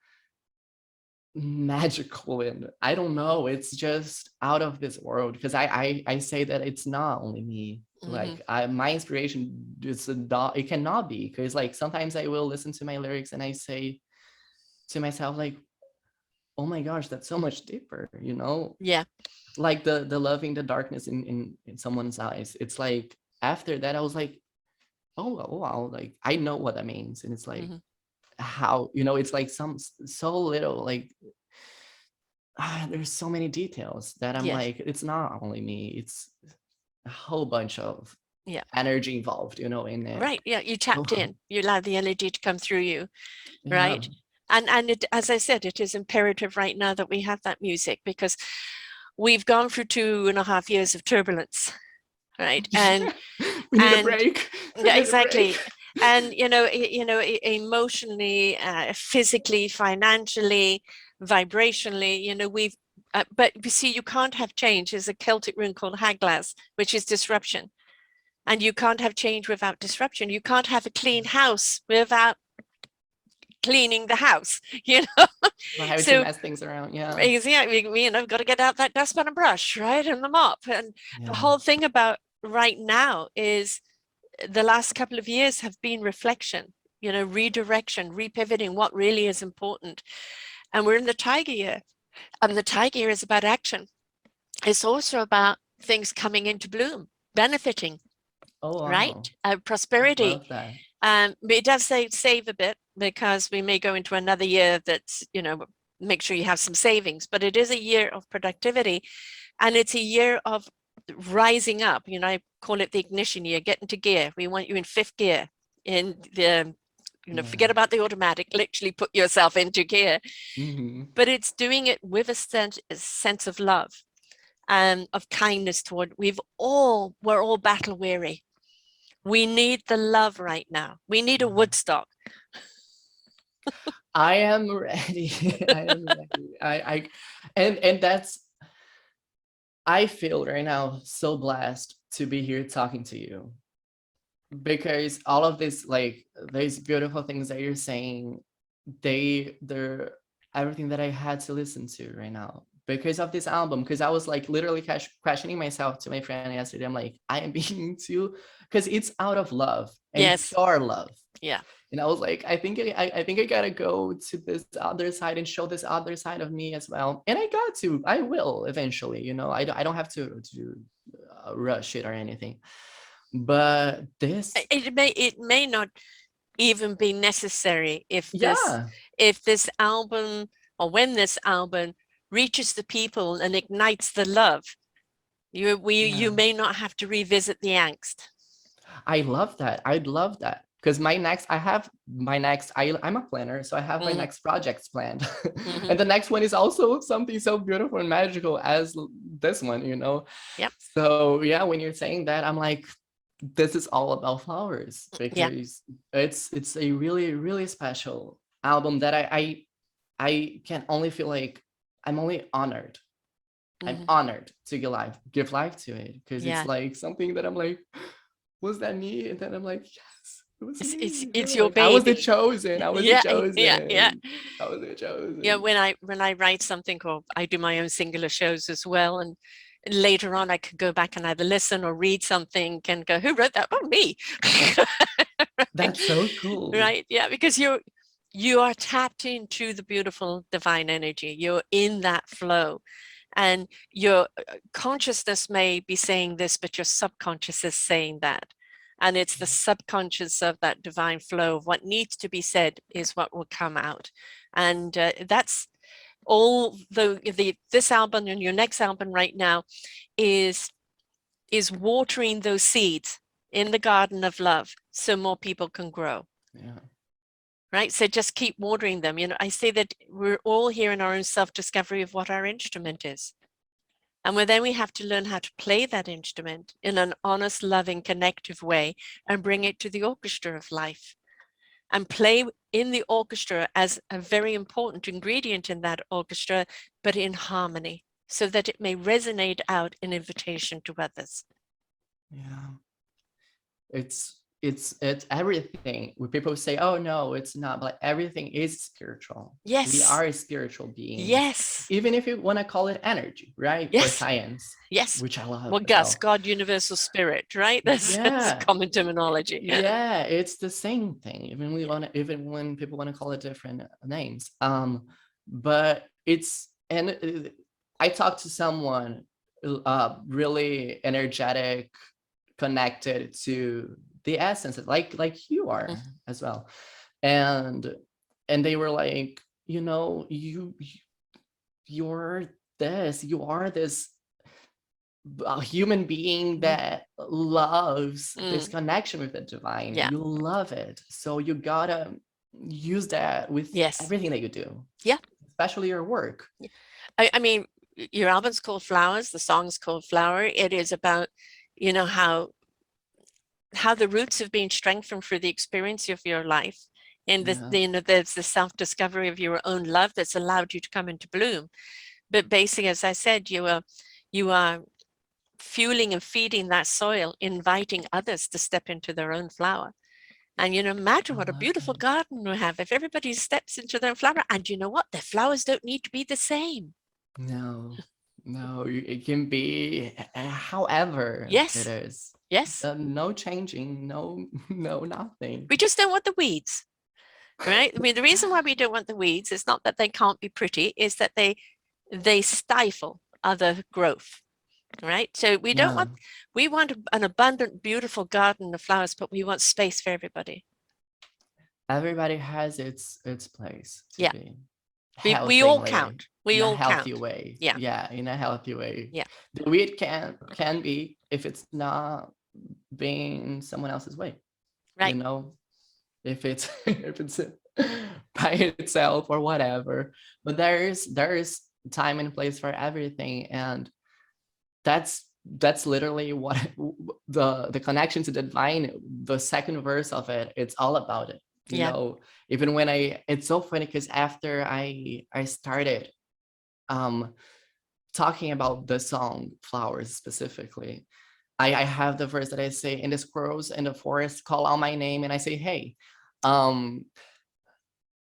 magical, and I don't know, it's just out of this world, because I say that it's not only me. Mm-hmm. Like my inspiration is not, it cannot be, because like sometimes I will listen to my lyrics and I say to myself like, oh my gosh, that's so much deeper, you know. Yeah. Like the loving the darkness in someone's eyes, it's like after that I was like, oh wow, like I know what that means. And it's like, Mm-hmm. how, you know, it's like some so little, like there's so many details that I'm Yes. like, it's not only me, it's a whole bunch of Yeah. energy involved, you know, in it. Right. Yeah. You So, tapped in. You allowed the energy to come through you. yeah. Right. And it, as I said, it is imperative right now that we have that music, because we've gone through 2.5 years of turbulence, right? We need a And break. We yeah, need a break. exactly. And emotionally, physically, financially, vibrationally, we've. But you see, you can't have change. There's a Celtic rune called Haglas, which is disruption, and you can't have change without disruption. You can't have a clean house without cleaning the house. Not having to So mess things around. Yeah. yeah, got to get out that dustpan and brush, right, and the mop. And the Yeah. whole thing about right now is the last couple of years have been reflection, redirection, repivoting what really is important. And we're in the tiger year, and the tiger year is about action. It's also about things coming into bloom, benefiting, Oh wow. right? Prosperity. Love that. But it does say save a bit, because we may go into another year that's, make sure you have some savings, but it is a year of productivity, and it's a year of rising up. I call it the ignition year, get into gear. We want you in fifth gear, in the, Yeah. forget about the automatic, literally put yourself into gear. Hmm. But it's doing it with a sense of love and of kindness toward, we're all battle weary. We need the love right now. We need a Yeah. Woodstock. I am ready. I am ready. And that's, I feel right now so blessed to be here talking to you, because all of this, like these beautiful things that you're saying, they're everything that I had to listen to right now because of this album. Because I was like literally questioning myself to my friend yesterday. I'm like, I am being too, because it's out of love and Yes. pure love. Yeah. And I was like, I think I gotta go to this other side and show this other side of me as well. And I will eventually, you know, I don't have to rush it or anything. But this, It may not even be necessary yeah, if this album, or when this album reaches the people and ignites the love, you yeah. may not have to revisit the angst. I love that. I'd love that. Because I'm a planner, so I have my Mm-hmm. next projects planned. Mm-hmm. And the next one is also something so beautiful and magical as this one, you know? Yep. So yeah, when you're saying that, I'm like, this is all about flowers, Yeah. because it's a really, really special album that I can only feel like I'm only honored. I'm Mm-hmm. honored to give life to it, because it's Yeah. like something that I'm like, was that me? And then I'm like, yes, it was It's me. You know, it's your like I was the baby. chosen. I was the Yeah. Yeah. Yeah. chosen. I was the Yeah. chosen. When I write something, or I do my own singular shows as well, and later on I could go back and either listen or read something and go, who wrote that? Oh, me. That's so cool. Right? Yeah, because you are tapped into the beautiful divine energy. You're in that flow, and your consciousness may be saying this, but your subconscious is saying that. And it's the subconscious of that divine flow of what needs to be said is what will come out. And that's all this album and your next album right now is watering those seeds in the garden of love so more people can grow. Yeah. Right? So just keep watering them. You know, I say that we're all here in our own self-discovery of what our instrument is. And then we have to learn how to play that instrument in an honest, loving, connective way and bring it to the orchestra of life. And play in the orchestra as a very important ingredient in that orchestra, but in harmony, so that it may resonate out in invitation to others. Yeah. It's everything. When people say, oh no, it's not, but everything is spiritual. Yes. We are spiritual beings. Yes. Even if you want to call it energy, right? Yes. For science. Yes. Which I love. Well, Gus, God, universal spirit, right? That's common terminology. Yeah, it's the same thing. Even when people want to call it different names. But it's, and I talked to someone really energetic, connected to the essence, like you are as well, and they were like, you know, you're this, you are this human being that loves this connection with the divine. You love it, so you gotta use that with everything that you do, especially your work. I mean, your album's called Flowers, the song's called Flower. It is about, you know, how the roots have been strengthened through the experience of your life, and there's the self-discovery of your own love that's allowed you to come into bloom. But basically, as I said, you are fueling and feeding that soil, inviting others to step into their own flower. And you know, imagine what a beautiful garden we have if everybody steps into their flower. And you know what? Their flowers don't need to be the same. No, it can be however it is. Yes. No changing, no nothing. We just don't want the weeds, right? I mean, the reason why we don't want the weeds is not that they can't be pretty, is that they stifle other growth, right? So we don't want, we want an abundant, beautiful garden of flowers, but we want space for everybody. Everybody has its place to be. We all count. We all count. In a healthy way. Yeah, in a healthy way. Yeah. The way it can be if it's not being someone else's way. Right. You know, if it's by itself or whatever. But there is time and place for everything, and that's literally what the connection to the divine, the second verse of it, it's all about it. You know, even when it's so funny because after I started talking about the song Flowers specifically, I have the verse that I say, "And the squirrels in the forest call out my name," and I say, "Hey."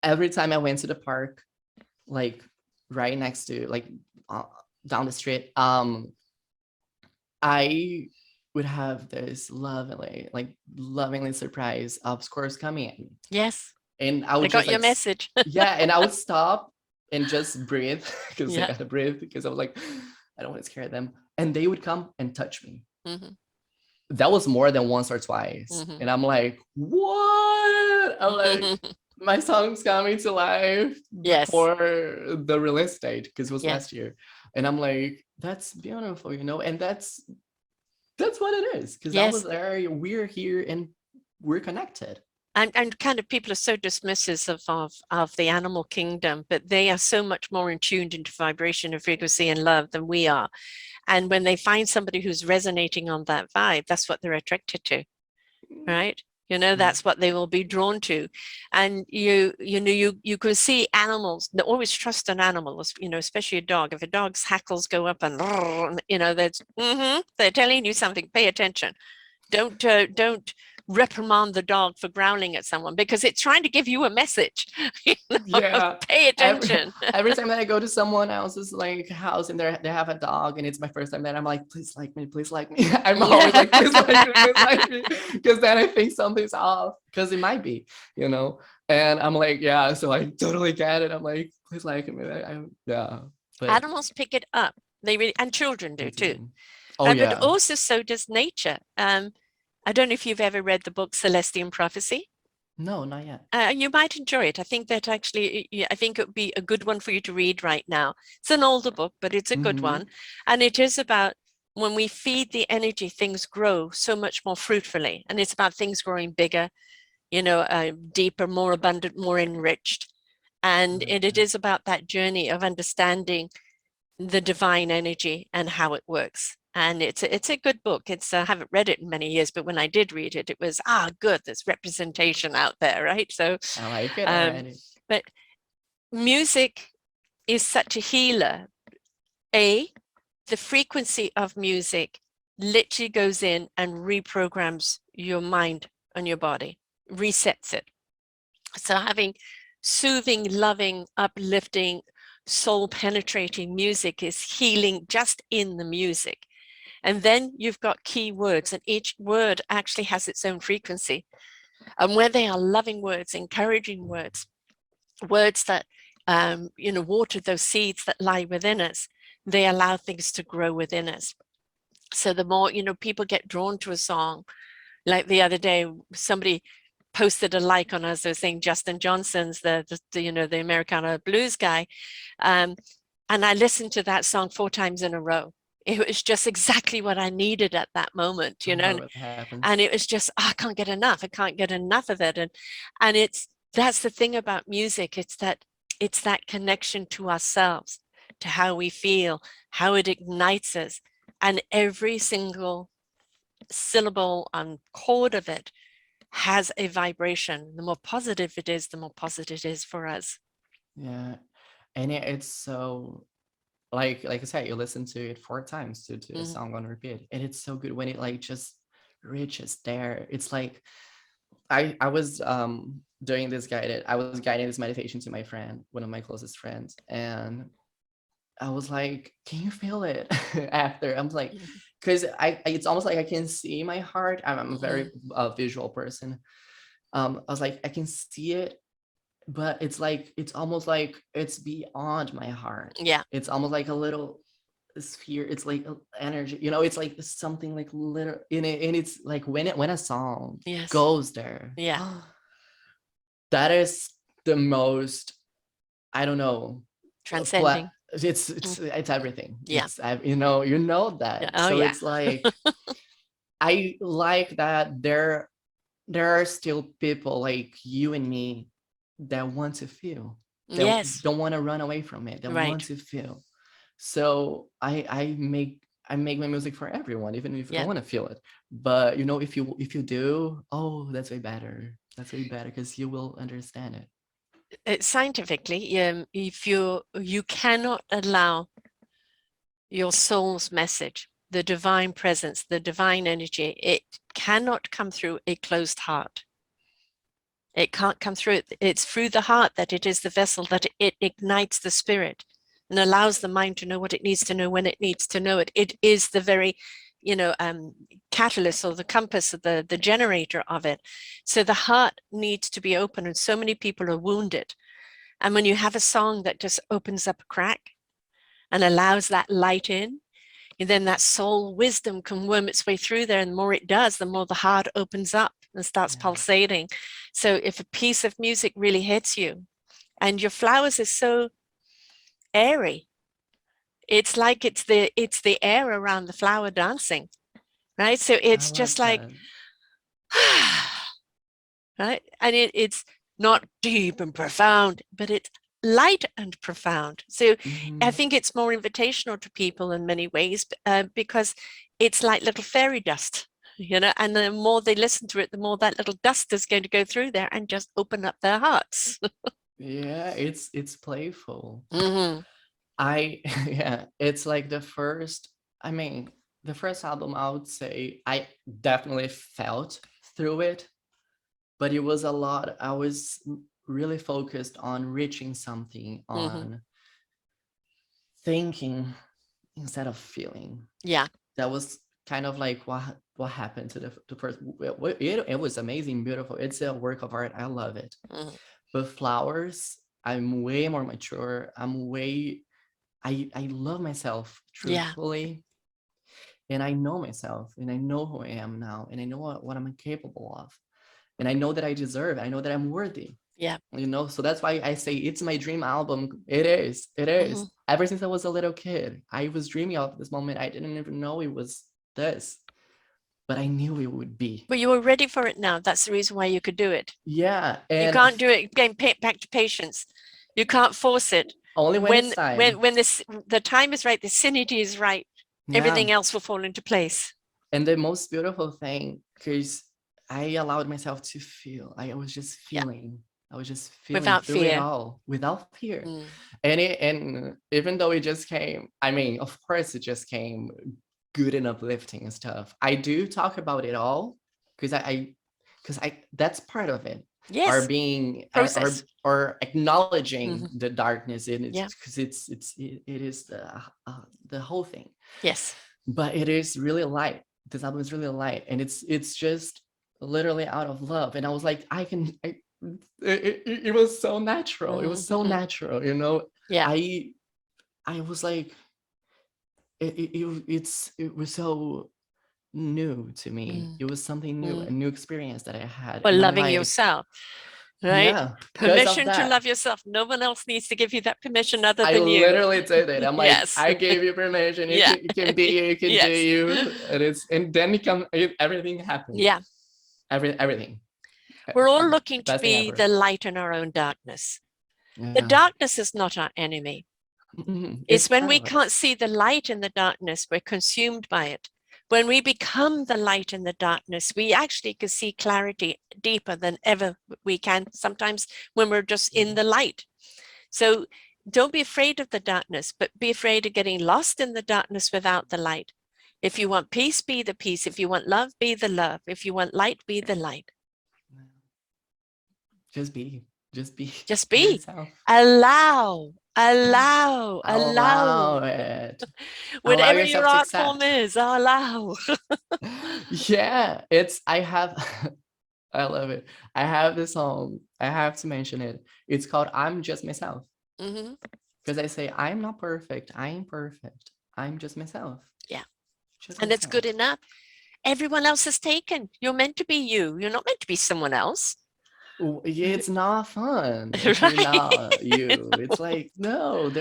Every time I went to the park, like right next to, like down the street, I would have this lovingly surprise of squirrels coming in. Yes. And I would got your message. And I would stop and just breathe because I gotta breathe, because I was like, I don't want to scare them. And they would come and touch me. That was more than once or twice. And I'm like, what? I'm like, my song's coming to life for the release date, because it was last year. And I'm like, that's beautiful, you know? And that's what it is, because I was there, we're here, and we're connected. And kind of people are so dismissive of the animal kingdom, but they are so much more in tuned into vibration and frequency and love than we are. And when they find somebody who's resonating on that vibe, that's what they're attracted to, right? You know, that's what they will be drawn to. And you can see animals, they always trust an animal, you know, especially a dog. If a dog's hackles go up and, you know, they're telling you something, pay attention. Don't reprimand the dog for growling at someone because it's trying to give you a message. Yeah. Pay Every attention. every time that I go to someone else's like house and they have a dog and it's my first time, then I'm like, please like me, please like me. I'm always like, please like me, because then I think something's off, because it might be, you know. And I'm like, yeah, so I totally get it. I'm like, please like me. Yeah, but Animals pick it up. They really, and children they do too. do. Oh But yeah. also so does nature. I don't know if you've ever read the book Celestian Prophecy. No, not yet. You might enjoy it. I think that actually, I think it would be a good one for you to read right now. It's an older book, but it's a good one. And it is about when we feed the energy, things grow so much more fruitfully. And it's about things growing bigger, deeper, more abundant, more enriched. I And like it that. is about that journey of understanding the divine energy and how it works. And it's a good book. I haven't read it in many years, but when I did read it, it was good. There's representation out there, right? So, I like it um, already. but music is such a healer. The frequency of music literally goes in and reprograms your mind and your body, resets it. So having soothing, loving, uplifting, soul penetrating music is healing just in the music. And then you've got key words, and each word actually has its own frequency. And where they are loving words, encouraging words, words that water those seeds that lie within us, they allow things to grow within us. So the more, people get drawn to a song. Like the other day, somebody posted a like on us. They were saying Justin Johnson's the Americana blues guy, and I listened to that song 4 times in a row. It was just exactly what I needed at that moment, I love what happens. and it was just I can't get enough. I can't get enough of it, and that's the thing about music. It's that connection to ourselves, to how we feel, how it ignites us, and every single syllable and chord of it has a vibration. The more positive it is, the more positive it is for us. Yeah. And it's so, like I said, you listen to it 4 times to a Mhm. song on repeat, and it's so good when it like just reaches there. It's like I was doing this guided, I was guiding this meditation to my friend, one of my closest friends, and I was like, can you feel it? After I'm like, Mhm. because it's almost like I can see my heart. I'm a very Mhm. visual person. I was like, I can see it, but it's like it's almost like it's beyond my heart. Yeah. It's almost like a little sphere. It's like energy, it's like something like little in it, and it's like when a song Yes. goes there, Yeah. that is the most, I don't know, Transcending. it's Mm. it's everything. Yeah. Yeah. That. Oh, So yeah. it's like I like that there are still people like you and me that want to feel, that Yes. don't want to run away from it, that want Right. to feel. So I make my music for everyone, even if you don't Yeah. want to feel it. But if you do, oh, that's way better. That's way better, because you will understand it. Scientifically, if you cannot allow your soul's message, the divine presence, the divine energy, it cannot come through a closed heart. It can't come through it. It's through the heart that it is the vessel, that it ignites the spirit and allows the mind to know what it needs to know when it needs to know it. It is the very, catalyst or the compass, or the generator of it. So the heart needs to be open, and so many people are wounded. And when you have a song that just opens up a crack and allows that light in, and then that soul wisdom can worm its way through there. And the more it does, the more the heart opens up and starts Yeah. pulsating. So if a piece of music really hits you, and your flowers is so airy, it's like it's the air around the flower dancing, right? So I it's just like like, that. right? And it's not deep and profound, but it's light and profound. So I Hmm. think it's more invitational to people in many ways, because it's like little fairy dust, and the more they listen to it, the more that little dust is going to go through there and just open up their hearts. Yeah, it's playful. Hmm. I yeah, it's like I mean, the first album, I would say I definitely felt through it, but it was a lot. I was really focused on reaching something, Mm-hmm. on thinking instead of feeling. Yeah. That was kind of like what happened to the first. It was amazing, beautiful. It's a work of art. I love it. Mm-hmm. But flowers, I'm way more mature. I love myself Yeah. truthfully, and I know myself, and I know who I am now, and I know what I'm capable of, and I know that I deserve. I know that I'm worthy. Yeah. So that's why I say it's my dream album. It is. Mm-hmm. Ever since I was a little kid, I was dreaming of this moment. I didn't even know it was this, but I knew it would be. But you were ready for it now. That's the reason why you could do it. Yeah, You and can't do it again. Back to patience. You can't force it. only when it's time. When the time is right, the synergy is right, Yeah, everything else will fall into place. and the most beautiful thing, because I allowed myself to feel. I was just Yeah. feeling. I was just feeling Without through it fear. all without fear. Mm. And even though it just came, I mean, of course it just came good and uplifting and stuff. I do talk about it all because I that's part of it. Or Yes. being Process. or acknowledging Mm-hmm. the darkness in it, Yeah. because it is the whole thing. Yes. But it is really light. This album is really light, and it's just literally out of love. And I was like, it was so natural. It was so Mm-hmm. natural, you know. Yeah. I was like, it was so new to me. Mm. It was something new, a Mm. new experience that I had, Well, and I'm loving like, yourself, right? yeah, because of Permission to that. love yourself. No one else needs to give you that permission other I than you. literally did it. I'm like, Yes. I gave you permission. Yeah. You can be you. You can do Yes. you. And then everything happened. Yeah. Everything. We're all looking to Best thing be ever. the light in our own darkness. The Yeah. darkness is not our enemy. It's It's when part we of can't us. see the light in the darkness, we're consumed by it. When we become the light in the darkness, we actually can see clarity deeper than ever we can sometimes when we're just in the light. So don't be afraid of the darkness, but be afraid of getting lost in the darkness without the light. If you want peace, be the peace. If you want love, be the love. If you want light, be the light. Just be. Just be. Just Be be. yourself. Allow, allow, Allow allow. it. Allow Whatever your yourself to art form accept. is, allow. Yeah, I have I love it. I have this song. I have to mention it. It's called I'm Just Myself. Mm-hmm. Because I say I'm not perfect. I ain't perfect. I'm just myself. Yeah. Just And it's good myself. enough. Everyone else is taken. You're meant to be you. You're not meant to be someone else. It's not fun if you're Right. not you. It's like, no,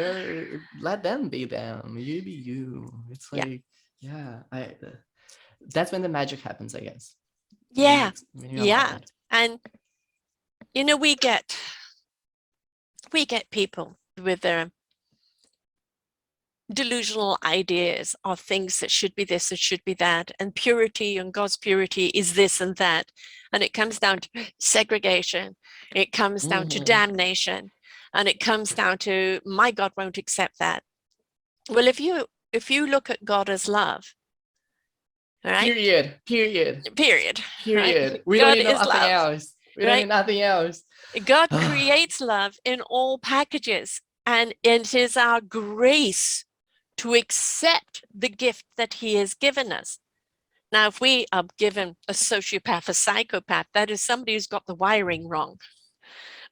let them be them. You be you. It's Yeah. like, yeah, I that's when the magic happens, I guess. Yeah. When you allow Yeah. it. And you know, we get people with their delusional ideas of things that should be this, it should be that, and purity and God's purity is this and that. And it comes down to segregation, it comes down to Mhm. damnation, and it comes down to my God won't accept that. Well, if you look at God as love, right? Period. Period. Period, right? Period. We don't God need no is nothing love, else. We don't need right? nothing else. God creates love in all packages, and it is our grace to accept the gift that he has given us. Now, if we are given a sociopath, a psychopath, that is somebody who's got the wiring wrong,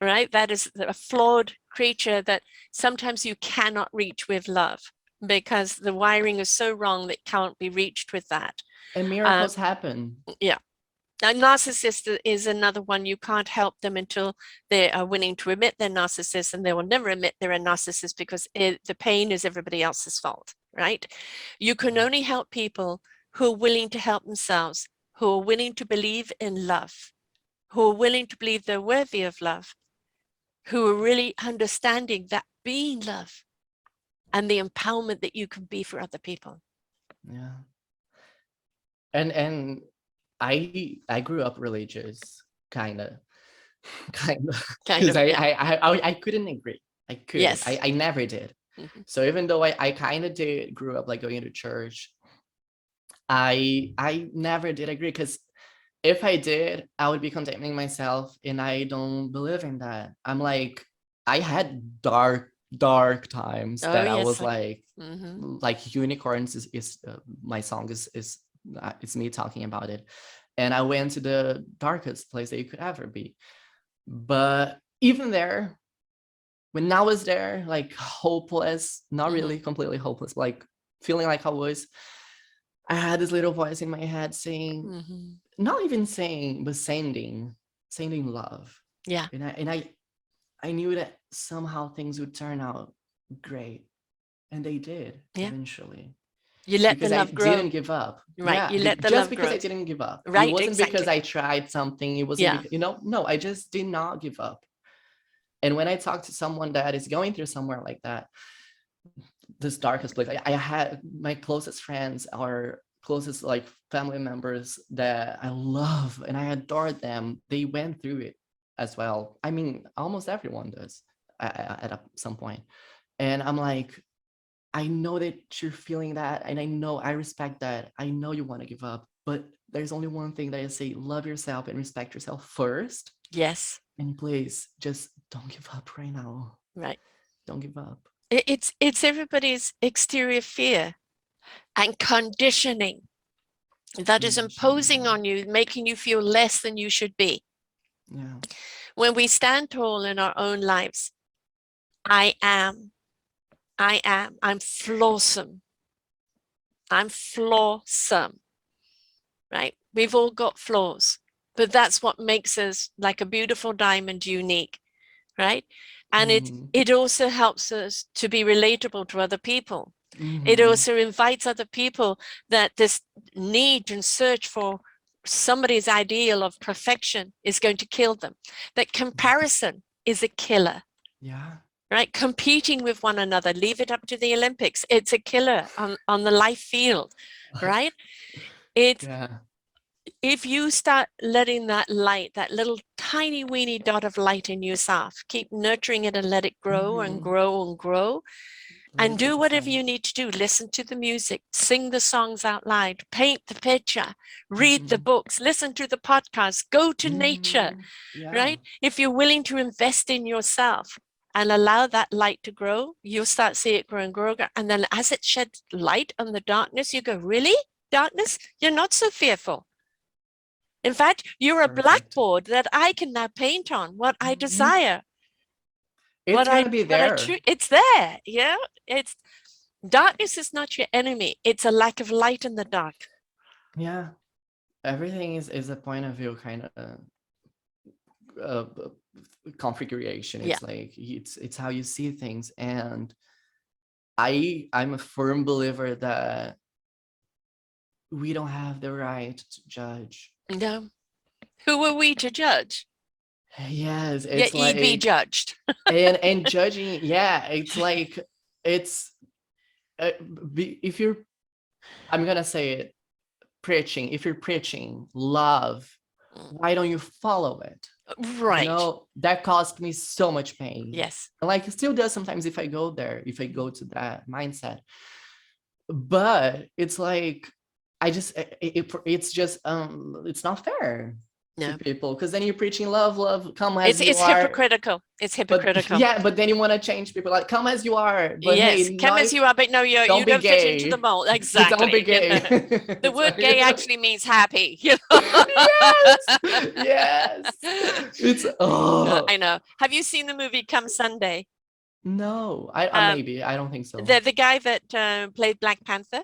right? That is a flawed creature that sometimes you cannot reach with love because the wiring is so wrong that can't be reached with that. And miracles happen. Yeah. Now, narcissist is another one. You can't help them until they are willing to admit they're narcissists, and they will never admit they're a narcissist because the pain is everybody else's fault, right? You can only help people who are willing to help themselves, who are willing to believe in love, who are willing to believe they're worthy of love, who are really understanding that being love and the empowerment that you can be for other people. Yeah. And I grew up religious, kind of, kind of, Kind because of, yeah. I couldn't agree. I couldn't. Yes. I never did. Mhm. So even though I kind of did grew up like going to church, I never did agree because if I did, I would be condemning myself, and I don't believe in that. I'm like, I had dark times Oh, that I yes. was Mm-hmm. like unicorns is my song is it's me talking about it, and I went to the darkest place that you could ever be. But even there, when I was there, like hopeless, not Mm-hmm. really completely hopeless, like feeling like I was, I had this little voice in my head saying, Mm-hmm. not even saying, but sending love. Yeah. And I knew that somehow things would turn out great. And they did Yeah. eventually. You let the Because I love grow. didn't give up. Right. Yeah, You let the just love because I grow. didn't give up. It Right. wasn't because Exactly. I tried something. It wasn't Yeah. because, no, I just did not give up. And when I talk to someone that is going through somewhere like that, this darkest place, I had my closest friends or closest like family members that I love and I adore them. They went through it as well. I mean, almost everyone does at some point. And I'm like, I know that you're feeling that, and I know I respect that. I know you want to give up, but there's only one thing that I say: love yourself and respect yourself first. Yes. And please, just don't give up right now. Right. Don't give up. It's everybody's exterior fear and conditioning that is imposing Conditioning. on you, making you feel less than you should be. Yeah. When we stand tall in our own lives, I am, I'm flawsome. I'm flawsome, right? We've all got flaws, but that's what makes us like a beautiful diamond unique, right? And Mm-hmm. it also helps us to be relatable to other people. It Mm-hmm. also invites other people that this need and search for somebody's ideal of perfection is going to kill them. That comparison is a killer, Yeah. right? Competing with one another, leave it up to the Olympics. It's a killer on the life field, right? It's Yeah. if you start letting that light, that little tiny weeny dot of light in yourself, keep nurturing it and let it grow and Mm-hmm. grow and grow, Let and it do take whatever effect. you need to do. Listen to the music, sing the songs out loud, paint the picture, read the Mm-hmm. books, listen to the podcasts, go to nature, Mm-hmm. Yeah. right? If you're willing to invest in yourself and allow that light to grow, you'll start see it grow and grow. And then as it sheds light on the darkness, you go, really? Darkness? You're not so fearful. In fact, you're a Perfect. blackboard that I can now paint on what I Mm-hmm. desire, It's gonna be what I there. choose. It's there. Yeah. It's darkness is not your enemy. It's a lack of light in the dark. Yeah. Everything is a point of view kind of uh, configuration. Yeah. It's like it's how you see things, and I'm a firm believer that we don't have the right to judge. No. Who are we to judge? Yes, Yet it's ye be like, judged. and judging. Yeah, it's like it's uh, if you're, I'm gonna say it, preaching. If you're preaching love, why don't you follow it? Right. That caused me so much pain, Yes. and like it still does sometimes if I go there, if I go to that mindset. But it's like it's just it's not fair to No. people, because then you're preaching love, come as you It's are. hypocritical. It's But hypocritical. yeah, but then you want to change people, like, come as you are, but hey, Yes. Come not as if, you are, but no, you don't be don't fit into the gay. mold. Don't be Exactly. You gay. know. The It's word like, gay actually means happy. You know? yes, yes. It's I oh know. Have you seen the movie Come Sunday? no, I Um, maybe I don't think so. the guy that played Black Panther,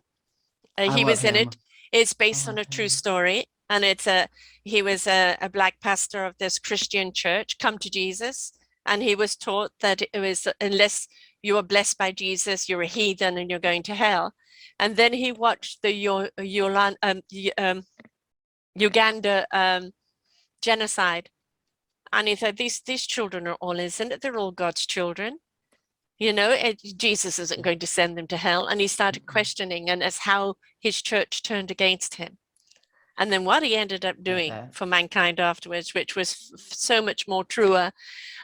I he love was in him. it. It's I based on love a true him. story, and it's a he was a black pastor of this Christian church, come to Jesus, and he was taught that it was unless you are blessed by Jesus, you're a heathen and you're going to hell. And then he watched the Uganda genocide, and he thought these children are all innocent. They're all God's children. You know, Jesus isn't going to send them to hell. And he started questioning, and as how his church turned against him. And then what he ended up Get doing that. for mankind afterwards, which was so much more truer.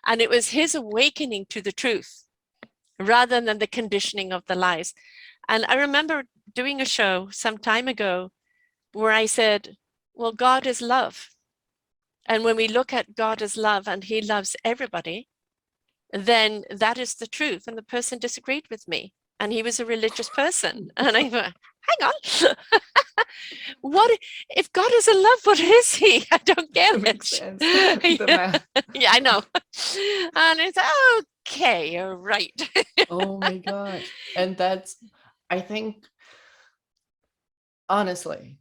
And it was his awakening to the truth rather than the conditioning of the lies. And I remember doing a show some time ago where I said, Well, God is love. And when we look at God as love and he loves everybody, then that is the truth. And the person disagreed with me. And he was a religious person. And I went, hang on. What if God is a love? What is he? I don't get It makes it. sense. The math. Yeah, I know. And it's okay, you're right. Oh my gosh. And that's, I think, honestly,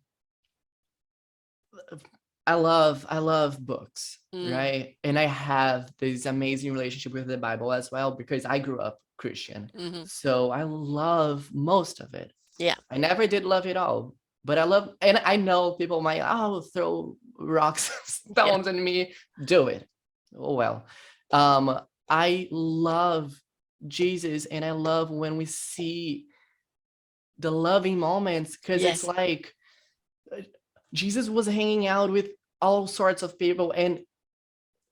I love books, Mm, right? And I have this amazing relationship with the Bible as well because I grew up Christian. mhm. So I love most of it. Yeah, I never did love it all, but I love, and I know people might, oh, throw rocks, yeah, stones at me. Do it. Oh well. I love Jesus, and I love when we see the loving moments because it's yes, like Jesus was hanging out with all sorts of people, and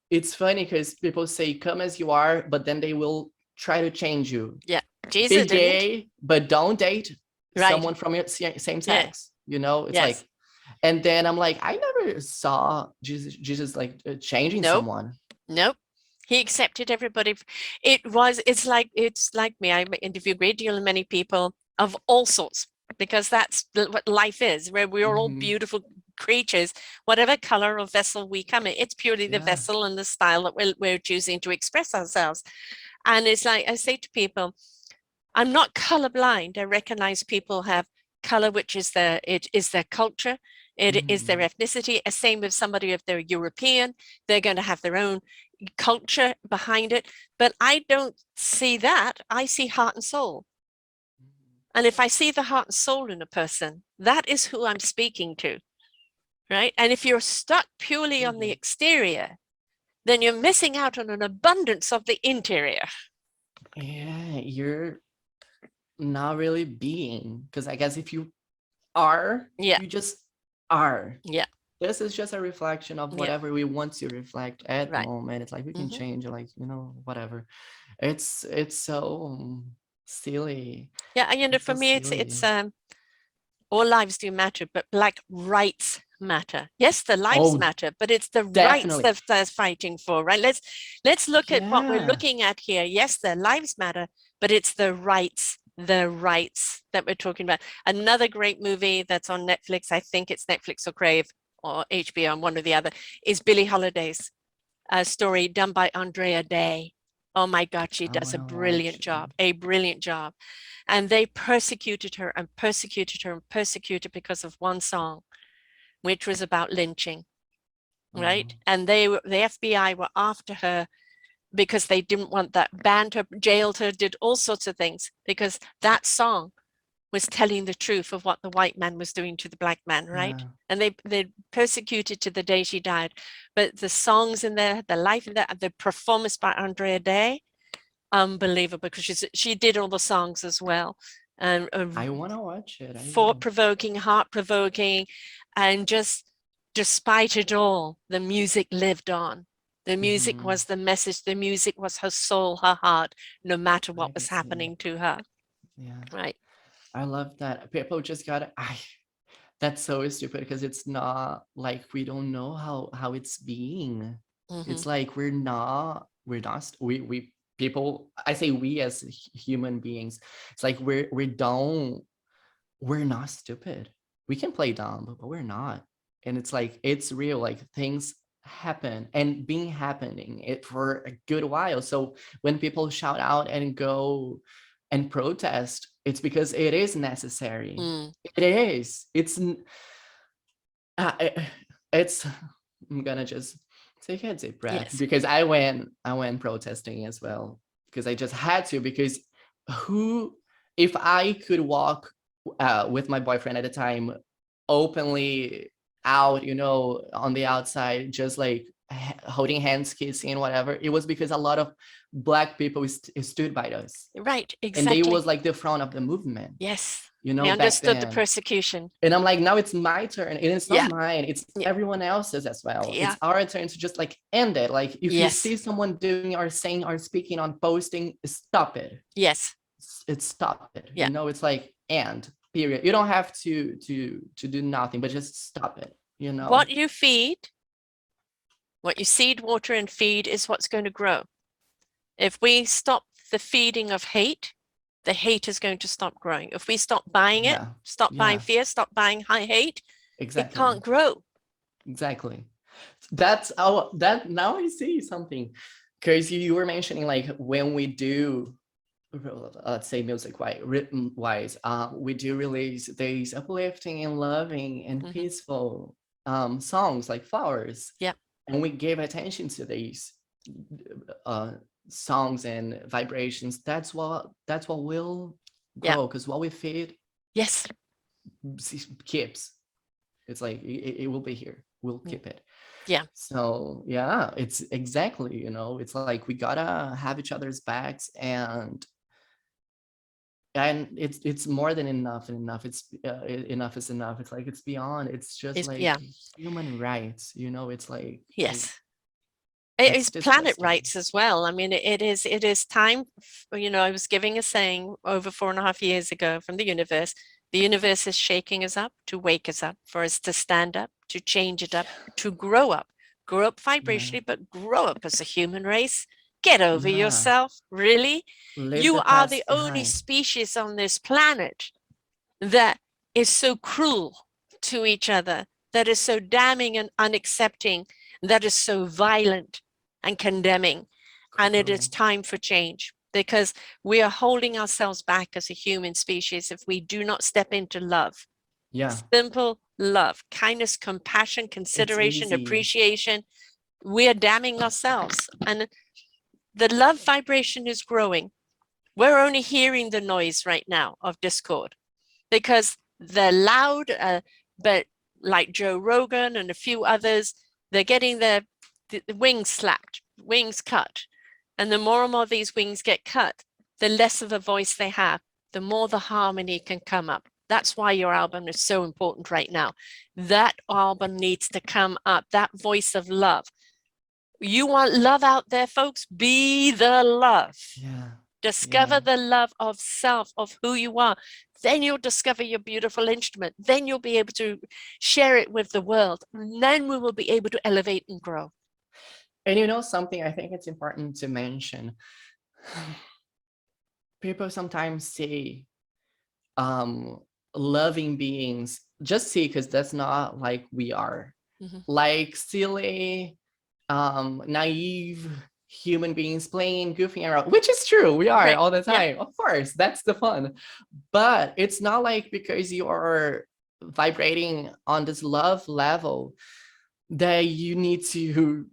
it's funny because people say come as you are, but then they will try to change you. yeah. Be Jesus didn't. gay, but don't date Right. someone from your same Yeah. sex. It's Yes. like, and then I'm like, I never saw Jesus like changing Nope. someone. Nope. He accepted everybody. It's like me. I interview a great deal of many people of all sorts because that's what life is, where we're all Hmm. beautiful creatures, whatever color or vessel we come in. It's purely the Yeah. vessel and the style that we're choosing to express ourselves. And it's like I say to people, I'm not colorblind. I recognize people have color, which is their culture, it is their Hmm. ethnicity. Same with somebody if they're European, they're going to have their own culture behind it. But I don't see that. I see heart and soul. And if I see the heart and soul in a person, that is who I'm speaking to, right? And if you're stuck purely on the Hmm. exterior, then you're missing out on an abundance of the interior. Yeah, you're not really being, because I guess if you are, Yeah, you just are. yeah, This is just a reflection of yeah, whatever we want to reflect at the right. moment. It's like we can Mm-hmm. change, like, whatever. It's so silly. Yeah, and It's for so me, it's silly. all lives do matter, but Black rights matter. Yes, the lives Oh, matter, but it's the rights definitely. that they're fighting for, right? Let's look at what we're Yeah. looking at here. Yes, their lives matter, but it's the rights that we're talking about. Another great movie that's on Netflix, I think it's Netflix or Crave or HBO, on one or the other, is Billie Holiday's story done by Andrea Day. Oh my God, she I does want to watch it. a brilliant job. And they persecuted her and persecuted her and persecuted because of one song, which was about lynching, Oh, right? And the FBI were after her because they didn't want that, banned her, jailed her, did all sorts of things because that song was telling the truth of what the white man was doing to the black man, right? yeah. And they persecuted to the day she died. But the songs in there, the life in there, the performance by Andrea Day, unbelievable because she did all the songs as well. And I want to watch it. I thought will. provoking, heart provoking, and just despite it all, the music lived on. The music Hmm. was the message, the music was her soul, her heart, no matter I what was could see. happening to her. Yeah. Right. I love that. People just got I that's so stupid because it's not like we don't know how it's being. Mm-hmm. It's like we people, I say we as human beings. It's like we're not stupid. We can play dumb, but we're not. And it's like it's real. Like things happen and been happening it for a good while. So when people shout out and go and protest, it's because it is necessary. Mm. It is. Uh, it- it's. I'm gonna just take a deep breath Yes. because I went protesting as well because I just had to because who if I could walk with my boyfriend at the time openly out, on the outside, just like holding hands, kissing, whatever. It was because a lot of Black people stood by us, Right. and they Exactly. was like the front of the movement, Yes. They back understood the then. persecution. And I'm like, now it's my turn, and it's not Yeah. mine. It's Yeah. everyone else's as well. Yeah. It's our turn to just like end it. Like if you Yes. see someone doing or saying or speaking on posting, stop it. Yes. It's stop it. Yeah. It's like end period. You don't have to do nothing, but just stop it. you know? What you feed, what you seed, water, and feed is what's going to grow. If we stop the feeding of hate, the hate is going to stop growing. If we stop buying it, Yeah. stop buying Yeah. fear, stop buying high hate, it Exactly. can't grow. Exactly. That's our, that now I see something. Because you were mentioning like when we do, let's say music wise, written wise, we do release these uplifting and loving and peaceful songs like Flowers. Yeah. And we give attention to these uh, songs and vibrations. That's what will Yeah. grow, because what we feed Yes. keeps. It's like it will be here. We'll keep it. Yeah. So yeah, it's exactly, it's like we gotta have each other's backs, and it's more than enough. It's enough is enough. It's like it's beyond. It's just like Yeah. human rights. It's like Yes. It that's is planet disgusting. rights as well. I mean, it is time. I was giving a saying over 4.5 years ago from the universe. The universe is shaking us up to wake us up, for us to stand up, to change it up, to grow up Yeah, vibrationally, but grow up as a human race. Get over yeah. yourself, really. Leave You the are the past only behind. species on this planet that is so cruel to each other, that is so damning and unaccepting, that is so violent and condemning. And it is Cruel. time for change, because we are holding ourselves back as a human species if we do not step into love. Yeah, Simple love, kindness, compassion, it's consideration, easy. appreciation. We are damning ourselves. And the love vibration is growing. We're only hearing the noise right now of discord, because they're loud, but like Joe Rogan and a few others, they're getting their wings slapped, wings cut. And the more and more these wings get cut, the less of a voice they have, the more the harmony can come up. That's why your album is so important right now. That album needs to come up, that voice of love. You want love out there, folks? Be the love. Yeah, Discover yeah. the love of self, of who you are. Then you'll discover your beautiful instrument. Then you'll be able to share it with the world. And then we will be able to elevate and grow. And something I think it's important to mention. People sometimes say um loving beings just see, because that's not like we are. Mhm. Like silly, naive human beings playing, goofing around, which is true, we are Right. all the Yeah. time, of course, that's the fun. But it's not like because you are vibrating on this love level that you need to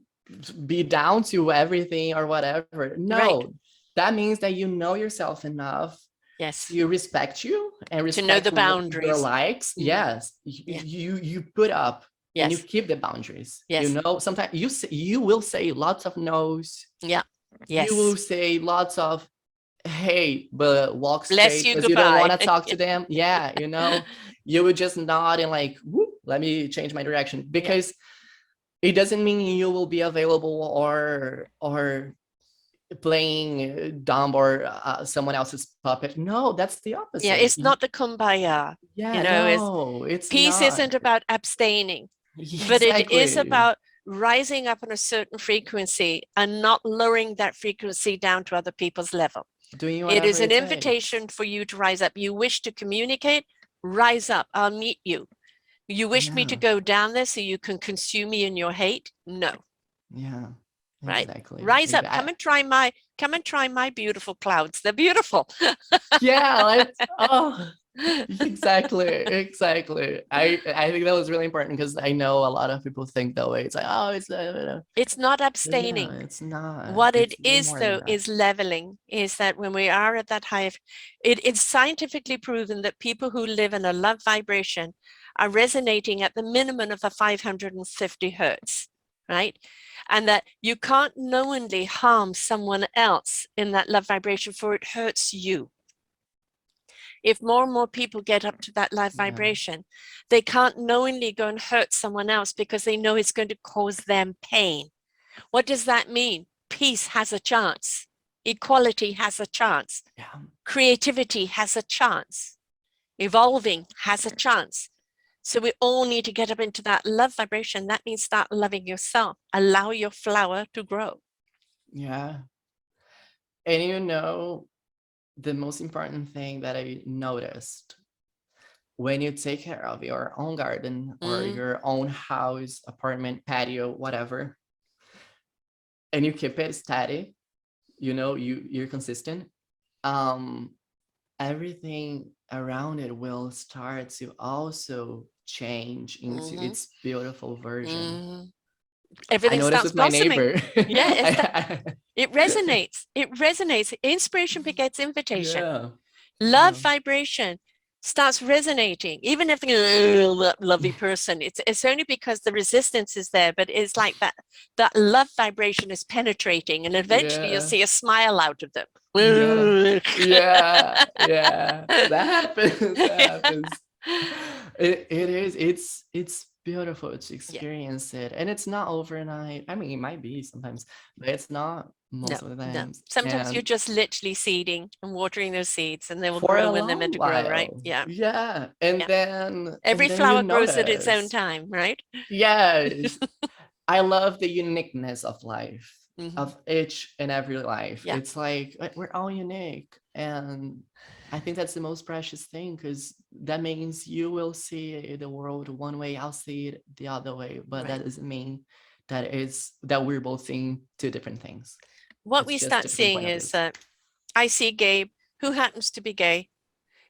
be down to everything or whatever. Right. No, that means that you know yourself enough Yes. to respect you and To know respect the your boundaries. likes. Mhm. Yes, Yeah. you put up and you Yes. keep the boundaries. Yes. Sometimes you will say lots of no's. Yeah. You Yes. will say lots of hey, but walk Bless straight you. because you don't want Goodbye. to talk to them. Yeah, you would just nod and like, whoop, let me change my direction, Yeah. because it doesn't mean you will be available or playing dumb or someone else's puppet. No, that's the Yeah. opposite. It's not the kumbaya. Yeah, It's no, it's peace not. isn't about abstaining, but it is Exactly. about rising up on a certain frequency and not lowering that frequency down to other people's level. Doing It whatever is an it takes. invitation for you to rise up. You wish to communicate, rise up. I'll meet you. You wish me to Yeah, go down there so you can consume me in your hate? No, yeah, right? exactly. Rise up. Come and try my beautiful clouds. They're beautiful. Yeah, oh, exactly. I think that was really important, because I know a lot of people think that way. It's like, oh, It's not but no, abstaining. it's not. What it It's way is, more than though, that. is leveling. Is that when we are at that high, it's scientifically proven that people who live in a love vibration are resonating at the minimum of a 550 hertz, right? And that you can't knowingly harm someone else in that love vibration, for it hurts you. If more and more people get up to that love Yeah, vibration, they can't knowingly go and hurt someone else because they know it's going to cause them pain. What does that mean? Peace has a chance. Equality has a chance. yeah, Creativity has a chance. Evolving has a chance. So we all need to get up into that love vibration. That means start loving yourself. Allow your flower to grow. Yeah. And you know, the most important thing that I noticed, when you take care of your own garden or Mm, your own house, apartment, patio, whatever, and you keep it steady, you know, you're consistent, um, everything around it will start to also change into mm-hmm, its beautiful version. mm-hmm. I Everything noticed starts with my blossoming. neighbor. Yeah, I, it resonates. It resonates. Inspiration begets invitation. yeah, Love yeah, vibration starts resonating. Even if the lovely person, it's only because the resistance is there, but it's like that love vibration is penetrating, and eventually you'll yeah, see a smile out of them. yeah, yeah, yeah. That happens. That happens. It is. It's beautiful to Yeah, experience it, and it's not overnight. I mean, it might be sometimes, but it's not no, most of the no. times. Sometimes you're And just literally seeding and watering those seeds, and they will for grow a when they're meant long to grow, right? while, Yeah, yeah. yeah. And Every then you flower grows at its own notice, time, right? yes, I love the uniqueness of life, Mm-hmm. of each and every life. Yeah, It's like we're all unique. And I think that's the most precious thing, because that means you will see the world one way, I'll see it the other way. But right. that doesn't mean that we're both seeing two different things. What It's we just start a different seeing point of is views. that I see Gabe, who happens to be gay,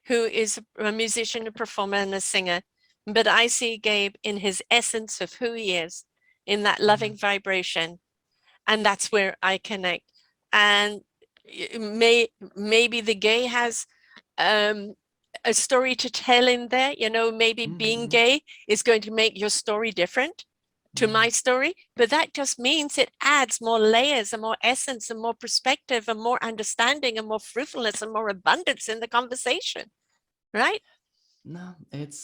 who is a musician, a performer, and a singer. But I see Gabe in his essence of who he is, in that Yeah. loving vibration. And that's where I connect. And maybe the gay has um, a story to tell in there. You know, maybe being Hmm. gay is going to make your story different to Yeah. my story, but that just means it adds more layers and more essence and more perspective and more understanding and more fruitfulness and more abundance in the conversation, right? No, it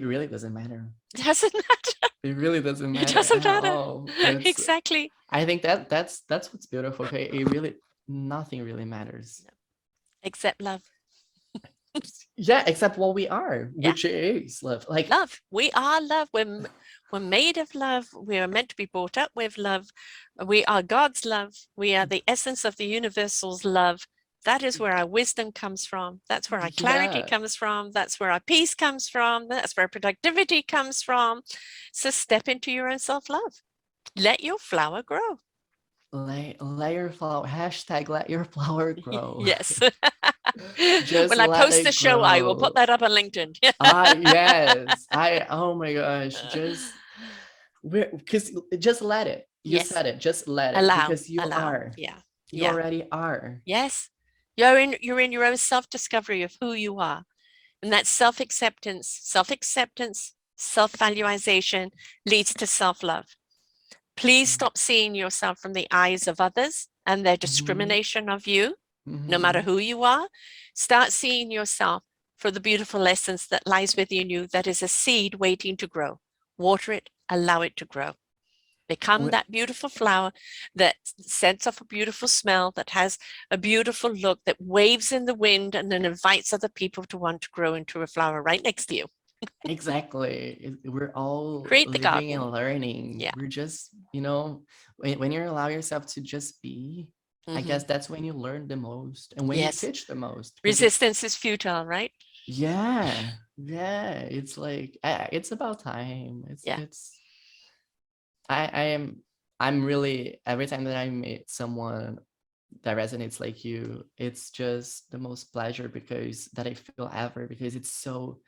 really doesn't matter. It doesn't matter. It really doesn't It matter doesn't at matter. all. It's Exactly. I think that's what's beautiful. Okay, it really, nothing really matters. Except love. Yeah, except what we are, Yeah. which is love. Like, Love. We are love. We're made of love. We are meant to be brought up with love. We are God's love. We are the essence of the universal's love. That is where our wisdom comes from. That's where our clarity yeah, comes from. That's where our peace comes from. That's where productivity comes from. So step into your own self-love. Let your flower grow. let your flower, hashtag let your flower grow. Yes. Just When I let post the it show, I will put grow. that up on LinkedIn. Yes, oh my gosh, just, because just let it. You Yes. said it, just let it, Allow, because you allow. are. Yeah. You Yeah. already are. Yes. You're in your own self-discovery of who you are. And that self-acceptance, self-valuation leads to self-love. Please stop seeing yourself from the eyes of others and their Hmm. discrimination of you, no matter Hmm. who you are. Start seeing yourself for the beautiful essence that lies within you, that is a seed waiting to grow. Water it, allow it to grow. Become that beautiful flower that sends off a beautiful smell, that has a beautiful look, that waves in the wind and then invites other people to want to grow into a flower right next to you. Exactly. We're all Create the living garden. and learning. Yeah. We're just, when you allow yourself to just be, I Mm-hmm. guess that's when you learn the most and when you Yes. teach the most. Because it's, Resistance is futile, right? yeah, yeah. It's like, it's about time. Yeah. I am, I'm really, every time that I meet someone that resonates like you, it's just the most pleasure because that I feel ever, because it's so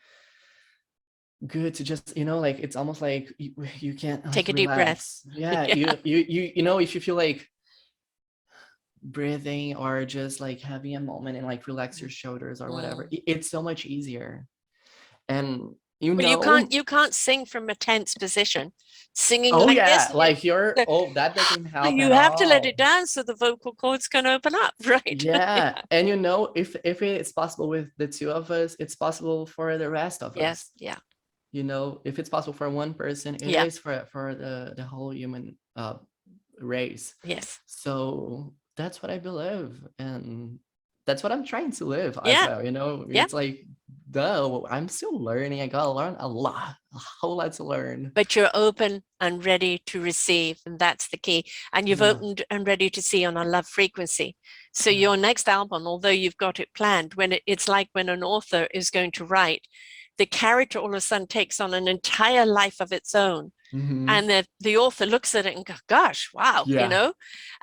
good to just, like, it's almost like you can't Take like a deep breath. relax. Yeah, Yeah. if you feel like breathing or just like having a moment and like relax your shoulders or whatever, Mm. it's so much easier. And Well, you can't sing from a tense position. Singing oh like this, yeah, like you're, oh, that doesn't help you at have to let it all. down so the vocal cords can open up, right? Yeah, and if it's possible with the two of us, it's possible for the rest of Yes. us. Yeah. If it's possible for one person, it Yeah. is for the whole human race. Yes. So that's what I believe, and that's what I'm trying to live as Yeah. well. Yeah. It's like though I'm still learning. I gotta learn a lot, a whole lot to learn. But you're open and ready to receive, and that's the key. And you've Yeah, opened and ready to see on a love frequency. So yeah. your next album, although you've got it planned, when it's like when an author is going to write, the character all of a sudden takes on an entire life of its own, Hmm. and the author looks at it and goes, gosh, wow, Yeah.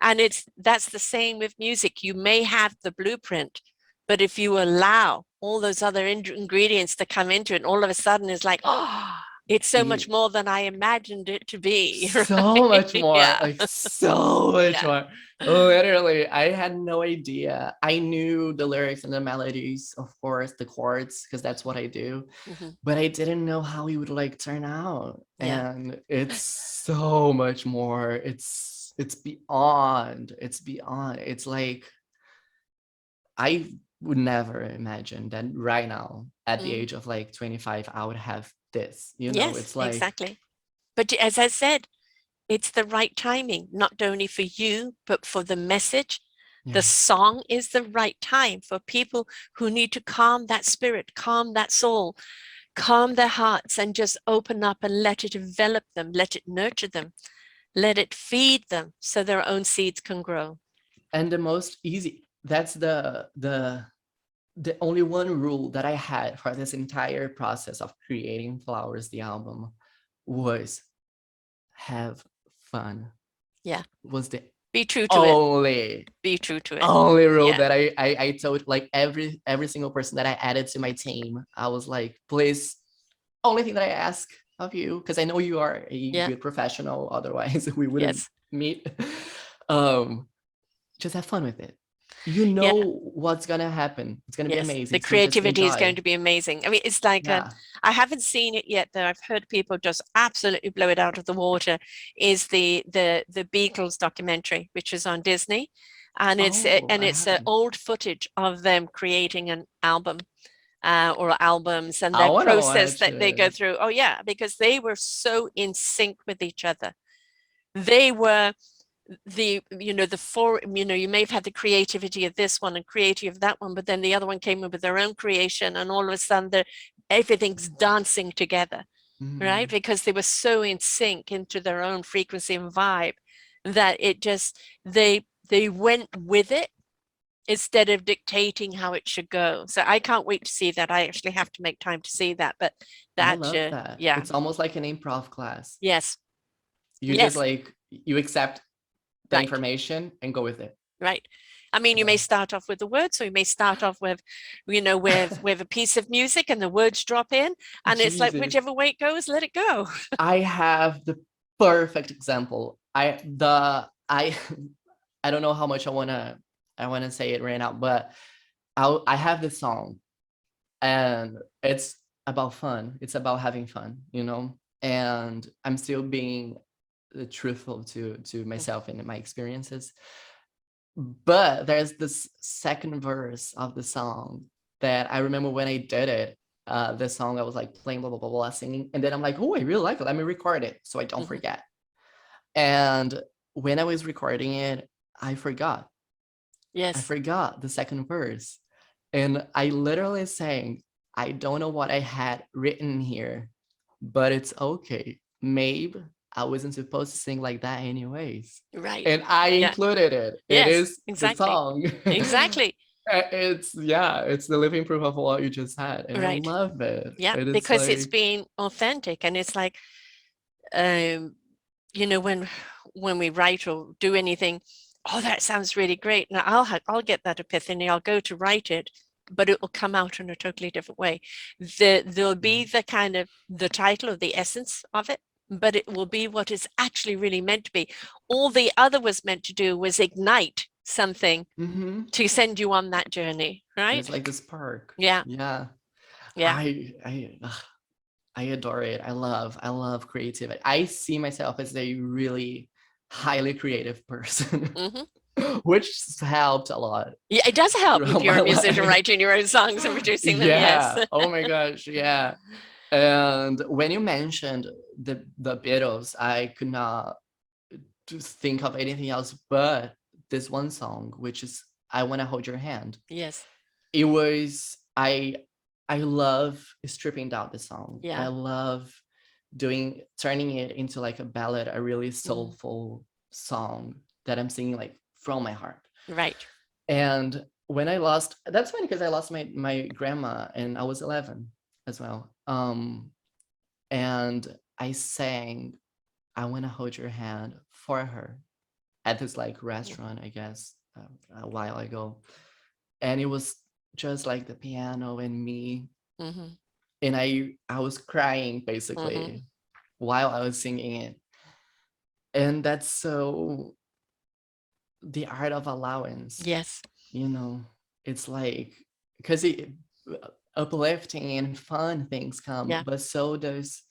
and that's the same with music. You may have the blueprint, but if you allow all those other ingredients to come into it, and all of a sudden it's like, oh, it's so much It, more than I imagined it to be. so Right? much more, Yeah. like so much Yeah. more. Literally, I had no idea. I knew the lyrics and the melodies, of course, the chords, because that's what I do, Mhm. but I didn't know how it would like turn out. Yeah. And it's so much more. It's beyond. It's beyond. It's like I would never imagine that right now, at the Mm. age of like 25, I would have this. Yes, It's like, exactly. But as I said, it's the right timing, not only for you, but for the message. The yeah. song is the right time for people who need to calm that spirit, calm that soul, calm their hearts, and just open up and let it develop them, let it nurture them, let it feed them so their own seeds can grow. And the most easy, that's the only one rule that I had for this entire process of creating Flowers, the album, was have fun. Yeah. Was the Be true to it. only Be true to it. only rule Yeah. that I told like every single person that I added to my team. I was like, please, only thing that I ask of you, because I know you are a Yeah. good professional, otherwise we wouldn't Yes. meet. um just have fun with it. You Yeah. know what's gonna happen. It's gonna be Yes, amazing, the so just creativity is going enjoy. to be amazing. I mean, it's like Yeah. I haven't seen it yet, though. I've heard people just absolutely blow it out of the water. Is the Beatles documentary, which is on Disney, and Oh, I it's haven't. old footage of them creating an album or albums and I their want to process watch that they go it. through. Oh yeah, because they were so in sync with each other. They were the four, you may have had the creativity of this one and creativity of that one, but then the other one came in with their own creation, and all of a sudden everything's dancing together, right? Mhm. Because they were so in sync into their own frequency and vibe that it just they went with it instead of dictating how it should go. So I can't wait to see that. I actually have to make time to see that, but I that love that. yeah. It's almost like an improv class. Yes. You just Yes. like you accept the Right. information and go with it. Right. I mean, you may Yeah. start off with the words, or you may start off with, with a piece of music, and the words drop in, and it's like Jesus. whichever way it goes, let it go. I have the perfect example. I I don't know how much I wanna say it right now, but I have this song, and it's about fun. It's about having fun. And I'm still being truthful to myself and my experiences. But there's this second verse of the song that I remember when I did it. The song I was like playing blah blah blah blah singing, and then I'm like, oh, I really like it. Let me record it so I don't Mhm. forget. And when I was recording it, I forgot. I Yes. forgot the second verse. And I literally sang, I don't know what I had written here, but it's okay. Maybe I wasn't supposed to sing like that anyways. Right. And I Yeah. included it. It Yes. is the Exactly. song. Exactly. It's yeah, it's the living proof of what you just had. And I Right. love it. Yeah. And it's Because it's like, being authentic, and it's like, um, when we write or do anything, oh, that sounds really great. Now I'll get that epiphany. I'll go to write it, but it will come out in a totally different way. There'll yeah. be the kind of the title or the essence of it, but it will be what it's actually really meant to be. All the other was meant to do was ignite something Mm-hmm. to send you on that journey, And right? it's like the spark. Yeah, Yeah. yeah. I adore it. I love creativity. I see myself as a really highly creative person, Hmm. which helped a lot Yeah, it does help if throughout you're my a musician life. writing your own songs and producing them. Yes. Yeah. Oh my gosh. Yeah. And when you mentioned the Beatles, I could not just think of anything else but this one song, which is "I Want to Hold Your Hand." Yes. It was I. I love stripping down the song. I Yeah. love turning it into like a ballad, a really Mm. soulful song that I'm singing like from my heart. Right. And when I lost, that's funny because I lost my grandma and I was 11 as well. And I sang "I Want to Hold Your Hand" for her at this like restaurant, I guess, a while ago. And it was just like the piano and me, Mm-hmm. and I was crying Mm-hmm. basically while I was singing it. And that's so the art of allowance, Yes. you know. It's like, because it uplifting and fun things come, Yeah. but so does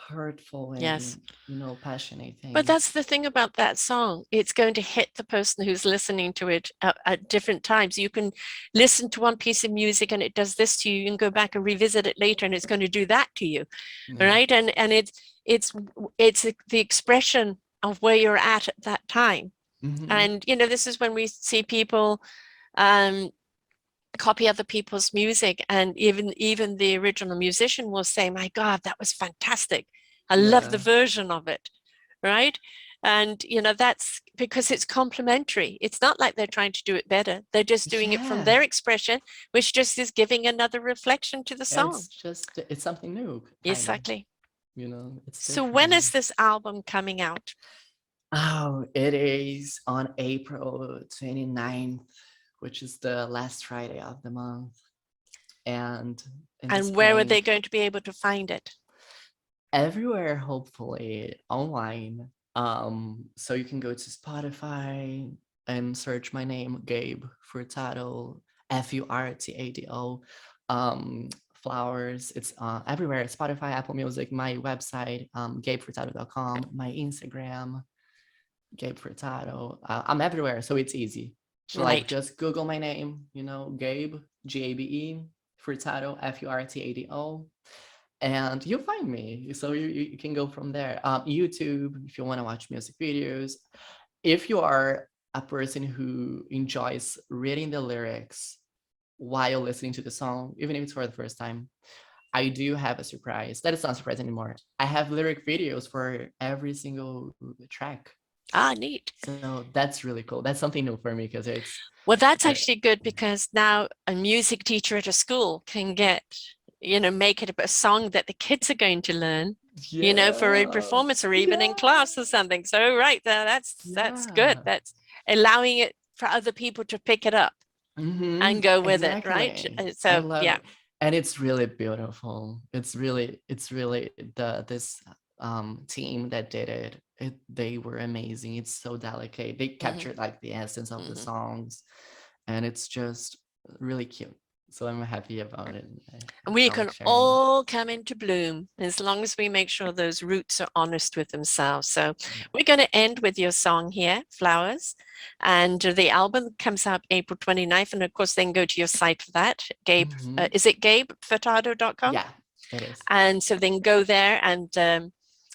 hurtful Yes. and passionate But things. that's the thing about that song. It's going to hit the person who's listening to it at different times. You can listen to one piece of music and it does this to you. You can go back and revisit it later and it's going to do that to you. Yeah. Right. And it's it's the expression of where you're at that time. Mm-hmm. And this is when we see people um copy other people's music, and even the original musician will say, my God, that was fantastic. I love the Yeah. version of it. Right. And that's because it's complementary. It's not like they're trying to do it better. They're just doing it from Yeah. their expression, which just is giving another reflection to the song. It's something new, kind of. Exactly. It's So when different. is this album coming out? Oh, it is on April 29th, which is the last Friday of the month. And it's And where are playing they going to be able to find it? everywhere, hopefully online. So you can go to Spotify and search my name, Gabe Furtado, Furtado. Flowers. It's everywhere. Spotify, Apple Music, my website, gabefurtado.com, my Instagram, Gabe Furtado. I'm everywhere, so it's easy. So like Right. just Google my name, Gabe, Gabe, Furtado, Furtado, and you'll find me. So you can go from there. YouTube, if you want to watch music videos. If you are a person who enjoys reading the lyrics while listening to the song, even if it's for the first time, I do have a surprise. That is not a surprise anymore. I have lyric videos for every single track. Ah, neat. So that's really cool. That's something new for me because it's Well, that's uh, actually good because now a music teacher at a school can make it a song that the kids are going to learn, for a yeah, performance or even in yeah, class or something. So, right there, that's good. yeah. That's allowing it for other people to pick it up and go with it, right? Exactly. I So, love yeah. it. And it's really beautiful. It's really this team that did it. They were amazing. It's so delicate. They Mm-hmm, captured like the essence of the mm-hmm. songs, and it's just really cute. So I'm happy about it. I And we felt like can sharing it. all come into bloom as long as we make sure those roots are honest with themselves. So Yeah. we're going to end with your song here, Flowers. And the album comes out April 29th. And of course, then go to your site for that. Gabe, Mhm. is it GabeFurtado.com? Yeah, it is. And so then go there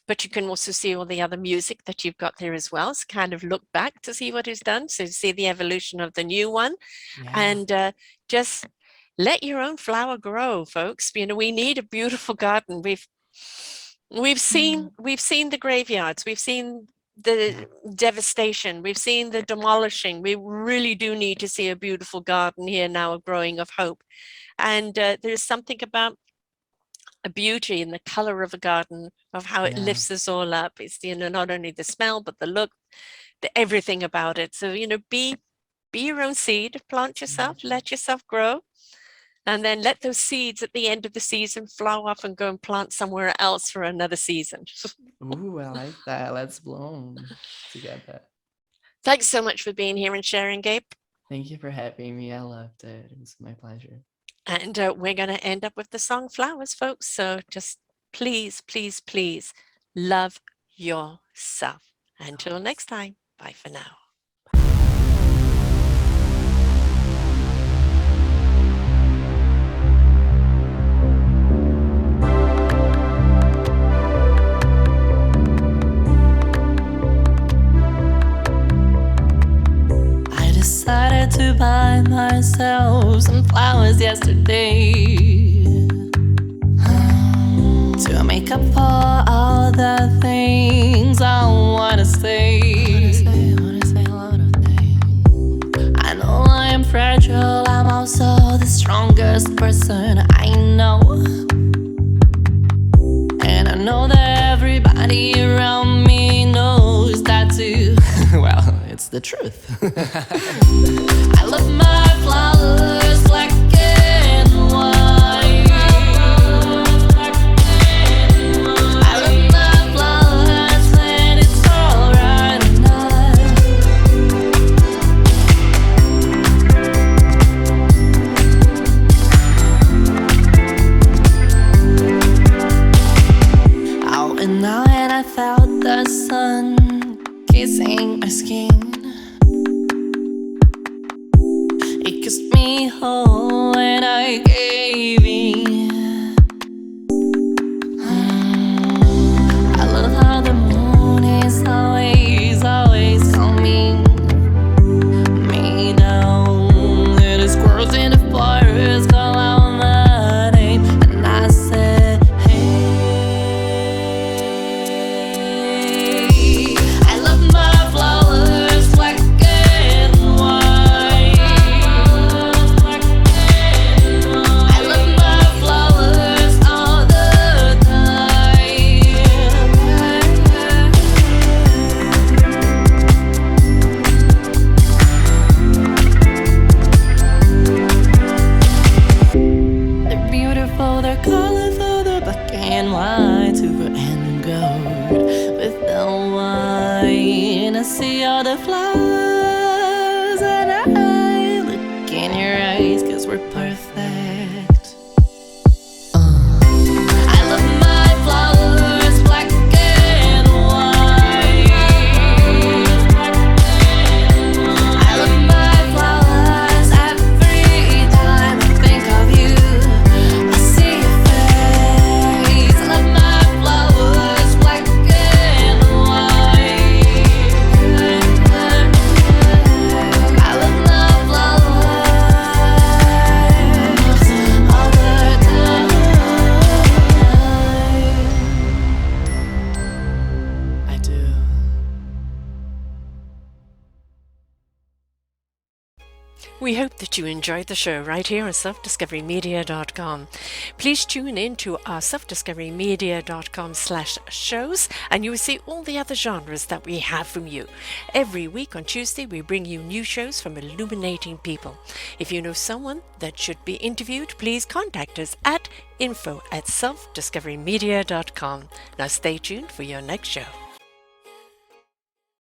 but you can also see all the other music that you've got there as well. So kind of look back to see what is done. So see the evolution of the new one, Yeah. and just let your own flower grow, folks. We need a beautiful garden. We've Yeah. seen we've seen the graveyards, we've seen Yeah. the devastation, we've seen the demolishing. We really do need to see a beautiful garden here now, a growing of hope. And there's something about a beauty in the color of a garden, of how it Yeah. lifts us all up. It's not only the smell but the look, everything about it. So be your own seed, plant yourself, Imagine. let yourself grow, and then let those seeds at the end of the season flow off and go and plant somewhere else for another season. Ooh, I like that. Let's bloom together. Thanks so much for being here and sharing, Gabe. Thank you for having me. I loved it. It was my pleasure. And we're going to end up with the song Flowers, folks. So just please, please, please love yourself. Until Always. next time, bye for now. I decided to buy myself some flowers yesterday. pick up all the things I wanna say. Wanna say a lot of things. I know I am fragile, I'm also the strongest person I know. And I know that everybody around me knows that too. Well, it's the truth. I love my flowers black and white. I love my flowers when it's alright out and out, and I felt the sun kissing my skin. It kissed me whole and I gave in. I love how the moon is always, always calming me down. And the squirrels in the forest call out my name, and I said, hey. I love my flowers black and white. I love my flowers all the time. They're beautiful, they're colorful, they're black and white, silver and gold with the wine. I see all the flowers and I look in your eyes, 'cause we're perfect. I love my flowers black and white. I love my flowers every time I think of you. I see your face. I love my flowers black and white. I love my flowers all the time. I do. We hope that you enjoyed the show right here on selfdiscoverymedia.com. Please tune in to our selfdiscoverymedia.com/shows and you will see all the other genres that we have from you. Every week on Tuesday, we bring you new shows from illuminating people. If you know someone that should be interviewed, please contact us at info@selfdiscoverymedia.com. Now stay tuned for your next show.